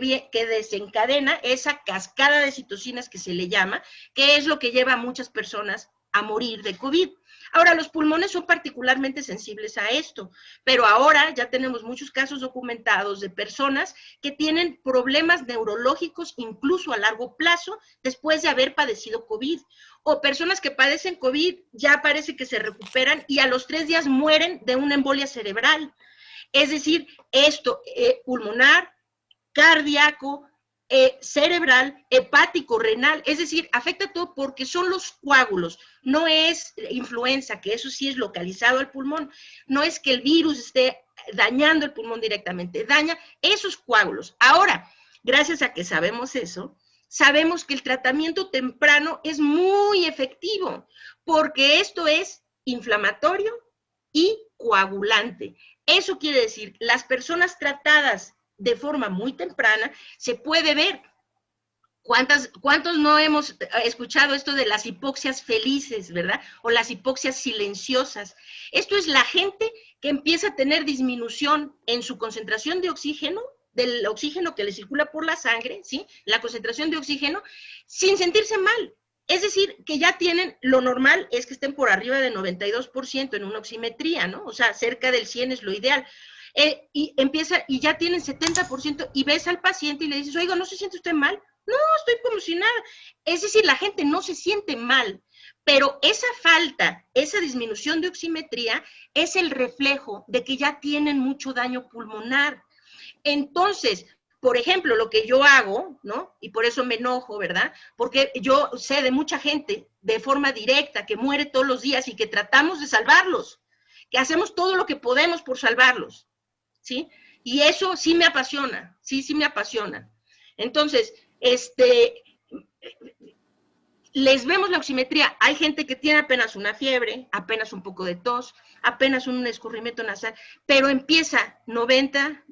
desencadena esa cascada de citocinas que se le llama, que es lo que lleva a muchas personas a morir de COVID. Ahora, los pulmones son particularmente sensibles a esto, pero ahora ya tenemos muchos casos documentados de personas que tienen problemas neurológicos incluso a largo plazo después de haber padecido COVID, o personas que padecen COVID ya parece que se recuperan y a los 3 días mueren de una embolia cerebral. Es decir, esto pulmonar, cardíaco, cerebral, hepático, renal, es decir, afecta todo porque son los coágulos, no es influenza, que eso sí es localizado al pulmón, no es que el virus esté dañando el pulmón directamente, daña esos coágulos. Ahora, gracias a que sabemos eso, sabemos que el tratamiento temprano es muy efectivo, porque esto es inflamatorio y coagulante. Eso quiere decir, las personas tratadas de forma muy temprana, se puede ver. ¿Cuántos no hemos escuchado esto de las hipoxias felices, verdad? O las hipoxias silenciosas. Esto es la gente que empieza a tener disminución en su concentración de oxígeno, del oxígeno que le circula por la sangre, ¿sí? La concentración de oxígeno, sin sentirse mal. Es decir, que ya tienen, lo normal es que estén por arriba de 92% en una oximetría, ¿no? O sea, cerca del 100 es lo ideal. Y ya tienen 70% y ves al paciente y le dices, oiga, ¿no se siente usted mal? No, estoy como si nada. Es decir, la gente no se siente mal, pero esa falta, esa disminución de oximetría es el reflejo de que ya tienen mucho daño pulmonar. Entonces, por ejemplo, lo que yo hago, ¿no? Y por eso me enojo, ¿verdad? Porque yo sé de mucha gente de forma directa que muere todos los días y que tratamos de salvarlos, que hacemos todo lo que podemos por salvarlos, ¿sí? Y eso sí me apasiona, sí me apasiona. Entonces, les vemos la oximetría. Hay gente que tiene apenas una fiebre, apenas un poco de tos, apenas un escurrimiento nasal, pero empieza 90,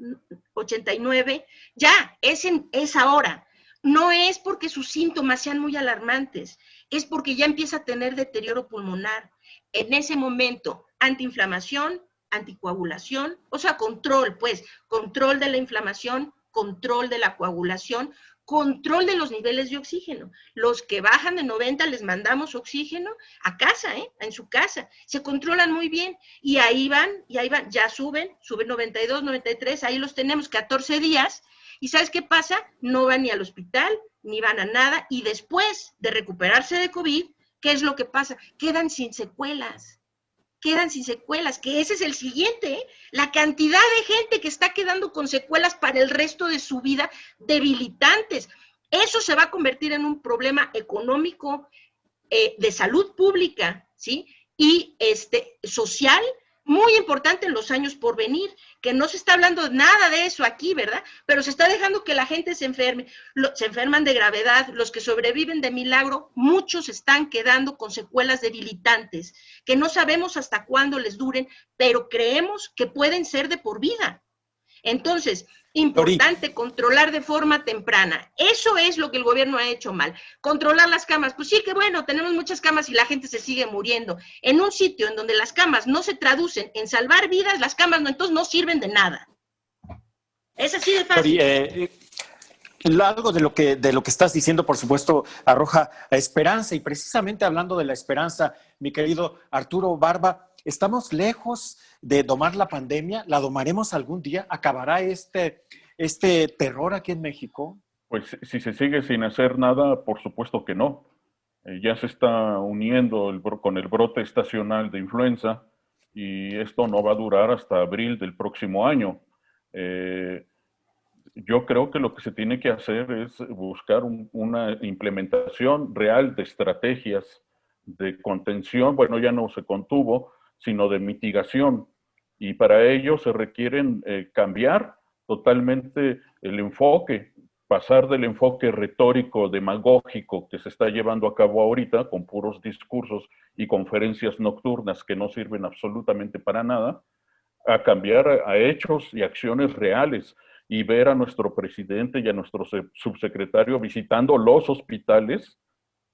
89, ya, es ahora. No es porque sus síntomas sean muy alarmantes, es porque ya empieza a tener deterioro pulmonar. En ese momento, antiinflamación, anticoagulación, o sea, control, pues, control de la inflamación, control de la coagulación, control de los niveles de oxígeno. Los que bajan de 90 les mandamos oxígeno a casa, en su casa. Se controlan muy bien y ahí van, ya suben 92, 93, ahí los tenemos 14 días. ¿Y sabes qué pasa? No van ni al hospital, ni van a nada. Y después de recuperarse de COVID, ¿qué es lo que pasa? Quedan sin secuelas. Que ese es el siguiente, la cantidad de gente que está quedando con secuelas para el resto de su vida debilitantes. Eso se va a convertir en un problema económico, de salud pública, ¿sí? Y social, muy importante en los años por venir, que no se está hablando nada de eso aquí, ¿verdad? Pero se está dejando que la gente se enferme, se enferman de gravedad, los que sobreviven de milagro, muchos están quedando con secuelas debilitantes, que no sabemos hasta cuándo les duren, pero creemos que pueden ser de por vida. Entonces, importante controlar de forma temprana. Eso es lo que el gobierno ha hecho mal. Controlar las camas. Pues sí, que bueno, tenemos muchas camas y la gente se sigue muriendo. En un sitio en donde las camas no se traducen en salvar vidas, las camas entonces no sirven de nada. Es así de fácil. Algo de lo que estás diciendo, por supuesto, arroja esperanza. Y precisamente hablando de la esperanza, mi querido Arturo Barba, ¿estamos lejos de domar la pandemia? ¿La domaremos algún día? ¿Acabará este terror aquí en México? Pues si se sigue sin hacer nada, por supuesto que no. Ya se está uniendo con el brote estacional de influenza y esto no va a durar hasta abril del próximo año. Yo creo que lo que se tiene que hacer es buscar una implementación real de estrategias de contención. Bueno, ya no se contuvo, sino de mitigación. Y para ello se requieren cambiar totalmente el enfoque, pasar del enfoque retórico, demagógico que se está llevando a cabo ahorita con puros discursos y conferencias nocturnas que no sirven absolutamente para nada, a cambiar a hechos y acciones reales y ver a nuestro presidente y a nuestro subsecretario visitando los hospitales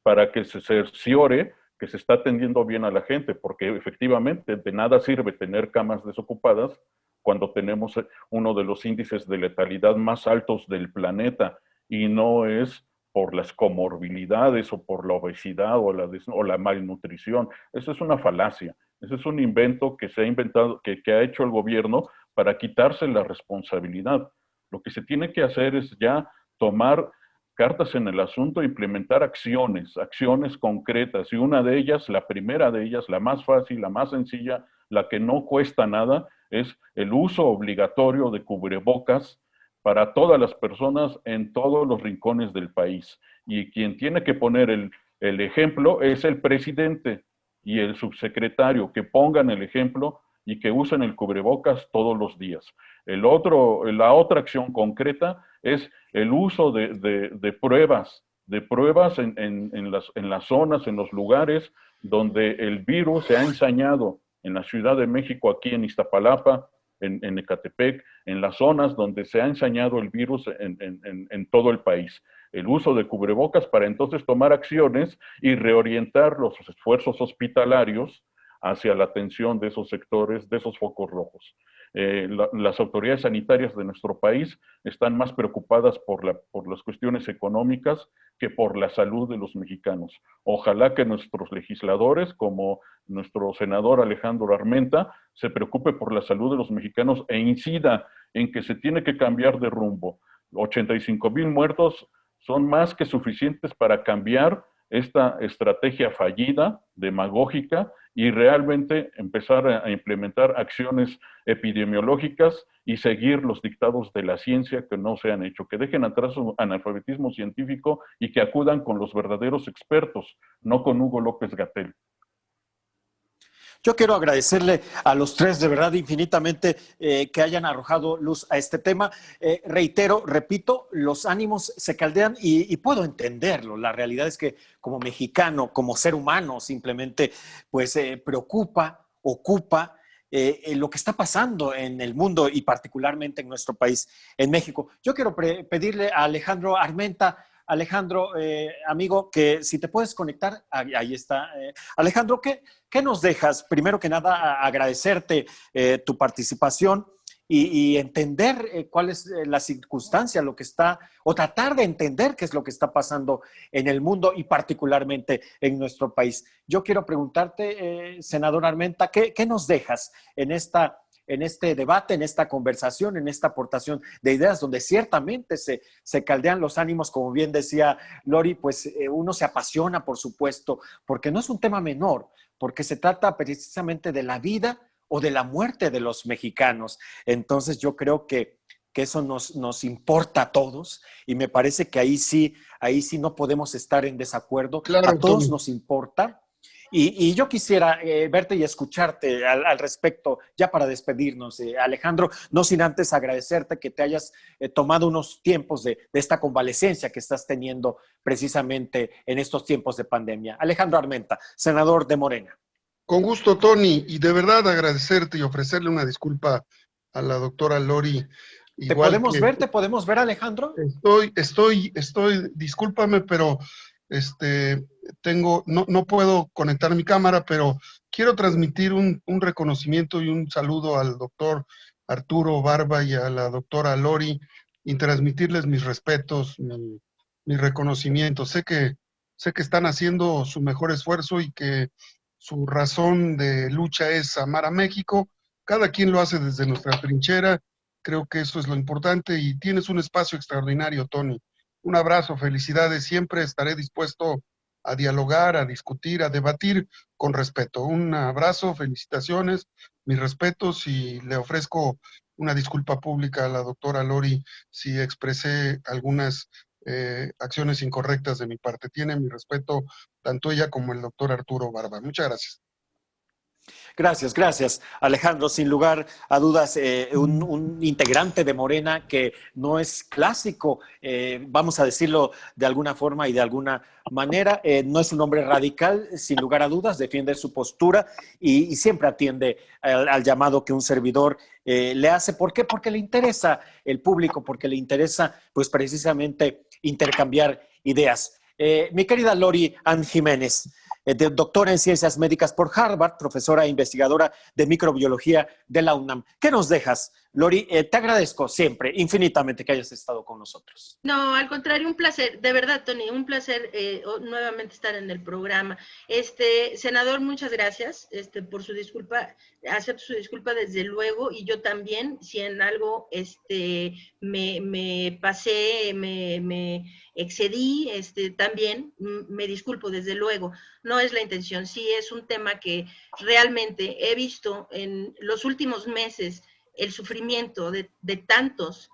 para que se cerciore que se está atendiendo bien a la gente, porque efectivamente de nada sirve tener camas desocupadas cuando tenemos uno de los índices de letalidad más altos del planeta, y no es por las comorbilidades o por la obesidad o la malnutrición. Eso es una falacia, eso es un invento que se ha inventado, que ha hecho el gobierno para quitarse la responsabilidad. Lo que se tiene que hacer es ya tomar cartas en el asunto, implementar acciones concretas, y una de ellas, la primera de ellas, la más fácil, la más sencilla, la que no cuesta nada, es el uso obligatorio de cubrebocas para todas las personas en todos los rincones del país. Y quien tiene que poner el ejemplo es el presidente y el subsecretario, que pongan el ejemplo y que usen el cubrebocas todos los días. La otra acción concreta es el uso de pruebas de pruebas en las zonas, en los lugares donde el virus se ha ensañado, en la Ciudad de México, aquí en Iztapalapa, en Ecatepec, en las zonas donde se ha ensañado el virus en todo el país. El uso de cubrebocas para entonces tomar acciones y reorientar los esfuerzos hospitalarios hacia la atención de esos sectores, de esos focos rojos. Las autoridades sanitarias de nuestro país están más preocupadas por las cuestiones económicas que por la salud de los mexicanos. Ojalá que nuestros legisladores, como nuestro senador Alejandro Armenta, se preocupe por la salud de los mexicanos e incida en que se tiene que cambiar de rumbo. 85,000 muertos son más que suficientes para cambiar esta estrategia fallida, demagógica, y realmente empezar a implementar acciones epidemiológicas y seguir los dictados de la ciencia que no se han hecho, que dejen atrás su analfabetismo científico y que acudan con los verdaderos expertos, no con Hugo López-Gatell. Yo quiero agradecerle a los tres de verdad infinitamente que hayan arrojado luz a este tema. Reitero, repito, los ánimos se caldean y puedo entenderlo. La realidad es que como mexicano, como ser humano, simplemente pues preocupa, ocupa lo que está pasando en el mundo y particularmente en nuestro país, en México. Yo quiero pedirle a Alejandro Armenta. Alejandro, amigo, que si te puedes conectar, ahí está. Alejandro, ¿qué nos dejas? Primero que nada, agradecerte tu participación y entender cuál es la circunstancia, lo que está, o tratar de entender qué es lo que está pasando en el mundo y particularmente en nuestro país. Yo quiero preguntarte, senador Armenta, ¿qué nos dejas en este debate, en esta conversación, en esta aportación de ideas donde ciertamente se caldean los ánimos, como bien decía Lori, pues uno se apasiona, por supuesto, porque no es un tema menor, porque se trata precisamente de la vida o de la muerte de los mexicanos. Entonces yo creo que eso nos importa a todos y me parece que ahí sí no podemos estar en desacuerdo. Claro, a todos Tony. nos importa. Y yo quisiera verte y escucharte al respecto, ya para despedirnos, Alejandro, no sin antes agradecerte que te hayas tomado unos tiempos de esta convalecencia que estás teniendo precisamente en estos tiempos de pandemia. Alejandro Armenta, senador de Morena. Con gusto, Tony, y de verdad agradecerte y ofrecerle una disculpa a la doctora Lori. ¿Te podemos ver? ¿Te podemos ver, Alejandro? Discúlpame, pero no puedo conectar mi cámara, pero quiero transmitir un reconocimiento y un saludo al doctor Arturo Barba y a la doctora Lori y transmitirles mis respetos, mi reconocimiento. Sé que están haciendo su mejor esfuerzo y que su razón de lucha es amar a México. Cada quien lo hace desde nuestra trinchera. Creo que eso es lo importante y tienes un espacio extraordinario, Tony. Un abrazo, felicidades. Siempre estaré dispuesto a dialogar, a discutir, a debatir con respeto. Un abrazo, felicitaciones, mis respetos y le ofrezco una disculpa pública a la doctora Lori si expresé algunas acciones incorrectas de mi parte. Tiene mi respeto tanto ella como el doctor Arturo Barba. Muchas gracias. Gracias, Alejandro. Sin lugar a dudas, un integrante de Morena que no es clásico, vamos a decirlo de alguna forma y de alguna manera, no es un hombre radical, sin lugar a dudas, defiende su postura y siempre atiende al llamado que un servidor le hace. ¿Por qué? Porque le interesa el público, porque le interesa, pues precisamente, intercambiar ideas. Mi querida Lori Ann Jiménez, doctora en Ciencias Médicas por Harvard, profesora e investigadora de microbiología de la UNAM. ¿Qué nos dejas, Lori? Te agradezco siempre, infinitamente, que hayas estado con nosotros. No, al contrario, un placer, de verdad, Tony, un placer nuevamente estar en el programa. Senador, muchas gracias por su disculpa, acepto su disculpa desde luego, y yo también, si en algo me pasé, me excedí, también me disculpo desde luego. No es la intención, sí es un tema que realmente he visto en los últimos meses, el sufrimiento de tantos,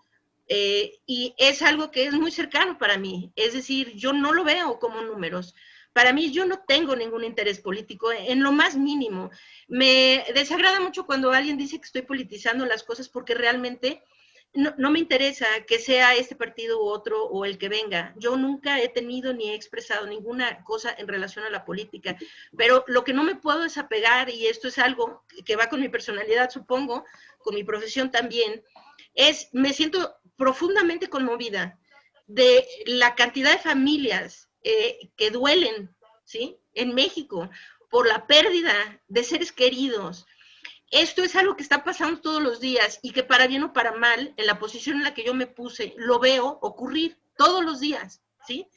y es algo que es muy cercano para mí, es decir, yo no lo veo como números. Para mí, yo no tengo ningún interés político en lo más mínimo. Me desagrada mucho cuando alguien dice que estoy politizando las cosas porque realmente no me interesa que sea este partido u otro o el que venga. Yo nunca he tenido ni he expresado ninguna cosa en relación a la política, pero lo que no me puedo desapegar, y esto es algo que va con mi personalidad, supongo, con mi profesión también, me siento profundamente conmovida de la cantidad de familias que duelen, ¿sí?, en México por la pérdida de seres queridos. Esto es algo que está pasando todos los días y que para bien o para mal, en la posición en la que yo me puse, lo veo ocurrir todos los días, ¿sí?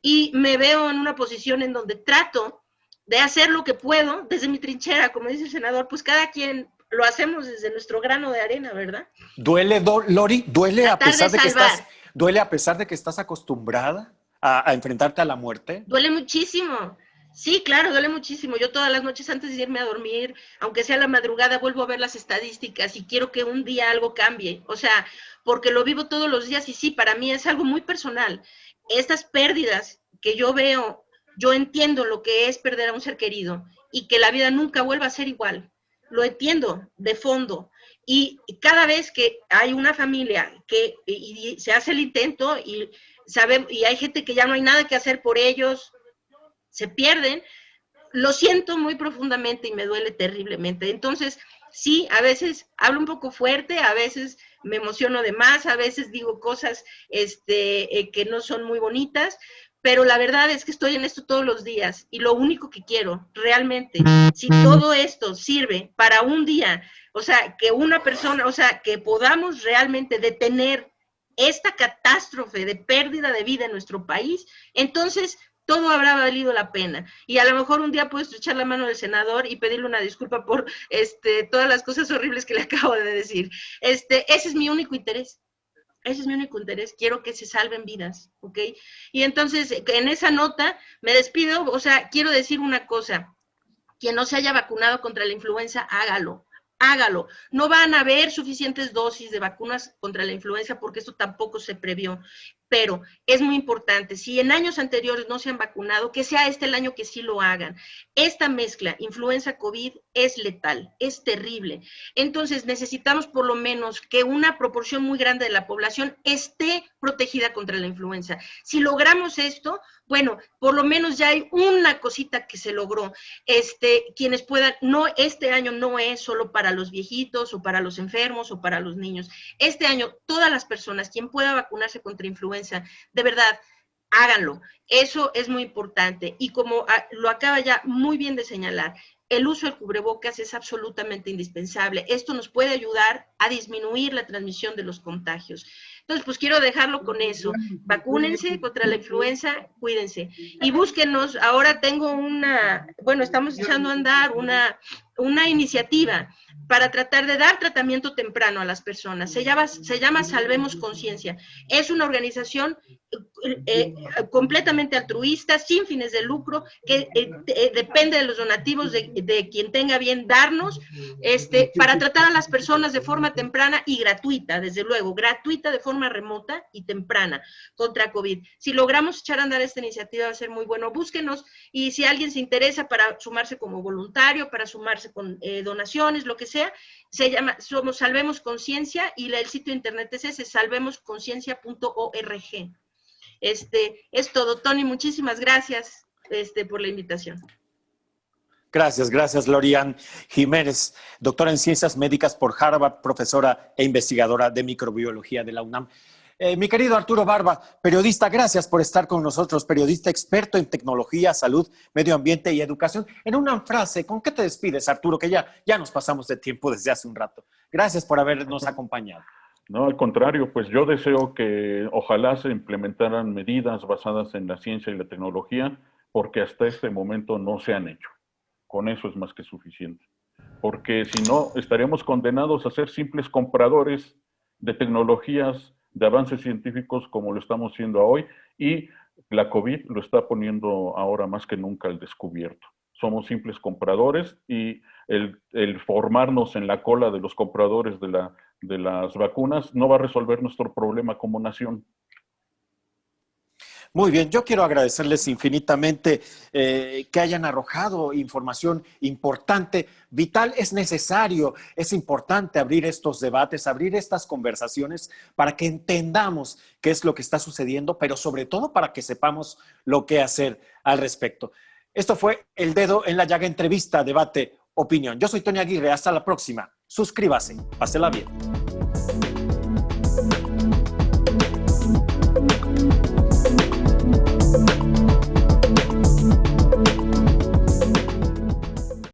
Y me veo en una posición en donde trato de hacer lo que puedo desde mi trinchera, como dice el senador, pues cada quien lo hacemos desde nuestro grano de arena, ¿verdad? ¿Duele, Lori? ¿Duele a pesar de que estás acostumbrada a enfrentarte a la muerte? Duele muchísimo. Sí, claro, duele muchísimo. Yo todas las noches antes de irme a dormir, aunque sea a la madrugada, vuelvo a ver las estadísticas y quiero que un día algo cambie. O sea, porque lo vivo todos los días y sí, para mí es algo muy personal. Estas pérdidas que yo veo, yo entiendo lo que es perder a un ser querido y que la vida nunca vuelva a ser igual. Lo entiendo de fondo. Y cada vez que hay una familia que y se hace el intento y hay gente que ya no hay nada que hacer por ellos, se pierden, lo siento muy profundamente y me duele terriblemente. Entonces, sí, a veces hablo un poco fuerte, a veces me emociono de más, a veces digo cosas que no son muy bonitas, pero la verdad es que estoy en esto todos los días y lo único que quiero realmente, si todo esto sirve para un día, o sea, que una persona, o sea, que podamos realmente detener esta catástrofe de pérdida de vida en nuestro país, entonces todo habrá valido la pena. Y a lo mejor un día puedo estrechar la mano del senador y pedirle una disculpa por todas las cosas horribles que le acabo de decir. Ese es mi único interés. Ese es mi único interés. Quiero que se salven vidas, ¿ok? Y entonces, en esa nota, me despido. O sea, quiero decir una cosa. Quien no se haya vacunado contra la influenza, hágalo. Hágalo. No van a haber suficientes dosis de vacunas contra la influenza porque esto tampoco se previó. Pero es muy importante, si en años anteriores no se han vacunado, que sea este el año que sí lo hagan. Esta mezcla, influenza-COVID, es letal, es terrible. Entonces necesitamos por lo menos que una proporción muy grande de la población esté protegida contra la influenza. Si logramos esto, bueno, por lo menos ya hay una cosita que se logró. Quienes puedan, no, este año no es solo para los viejitos o para los enfermos o para los niños. Este año todas las personas, quien pueda vacunarse contra influenza, de verdad, háganlo. Eso es muy importante. Y como lo acaba ya muy bien de señalar, el uso del cubrebocas es absolutamente indispensable. Esto nos puede ayudar a disminuir la transmisión de los contagios. Entonces, pues quiero dejarlo con eso. Vacúnense contra la influenza, cuídense. Y búsquenos, ahora tengo estamos echando a andar una iniciativa para tratar de dar tratamiento temprano a las personas. Se llama Salvemos Conciencia. Es una organización completamente altruista, sin fines de lucro, que depende de los donativos de quien tenga bien darnos, para tratar a las personas de forma temprana y gratuita, desde luego, gratuita de forma remota y temprana contra COVID. Si logramos echar a andar esta iniciativa va a ser muy bueno. Búsquenos y si alguien se interesa para sumarse como voluntario, para sumarse con donaciones, lo que sea, somos Salvemos Conciencia y el sitio de internet es ese, salvemosconciencia.org. Es todo, Tony, muchísimas gracias por la invitación. Gracias, Lorian Jiménez, doctora en Ciencias Médicas por Harvard, profesora e investigadora de microbiología de la UNAM. Mi querido Arturo Barba, periodista, gracias por estar con nosotros, periodista experto en tecnología, salud, medio ambiente y educación. En una frase, ¿con qué te despides, Arturo? Que ya nos pasamos de tiempo desde hace un rato. Gracias por habernos acompañado. No, al contrario, pues yo deseo que ojalá se implementaran medidas basadas en la ciencia y la tecnología, porque hasta este momento no se han hecho. Con eso es más que suficiente. Porque si no, estaríamos condenados a ser simples compradores de tecnologías, de avances científicos como lo estamos haciendo hoy, y la COVID lo está poniendo ahora más que nunca al descubierto. Somos simples compradores y el formarnos en la cola de los compradores de las vacunas no va a resolver nuestro problema como nación. Muy bien, yo quiero agradecerles infinitamente que hayan arrojado información importante, vital. Es necesario, es importante abrir estos debates, abrir estas conversaciones para que entendamos qué es lo que está sucediendo, pero sobre todo para que sepamos lo que hacer al respecto. Esto fue El Dedo en la Llaga, entrevista, debate, opinión. Yo soy Tony Aguirre, hasta la próxima. Suscríbase, pásela bien.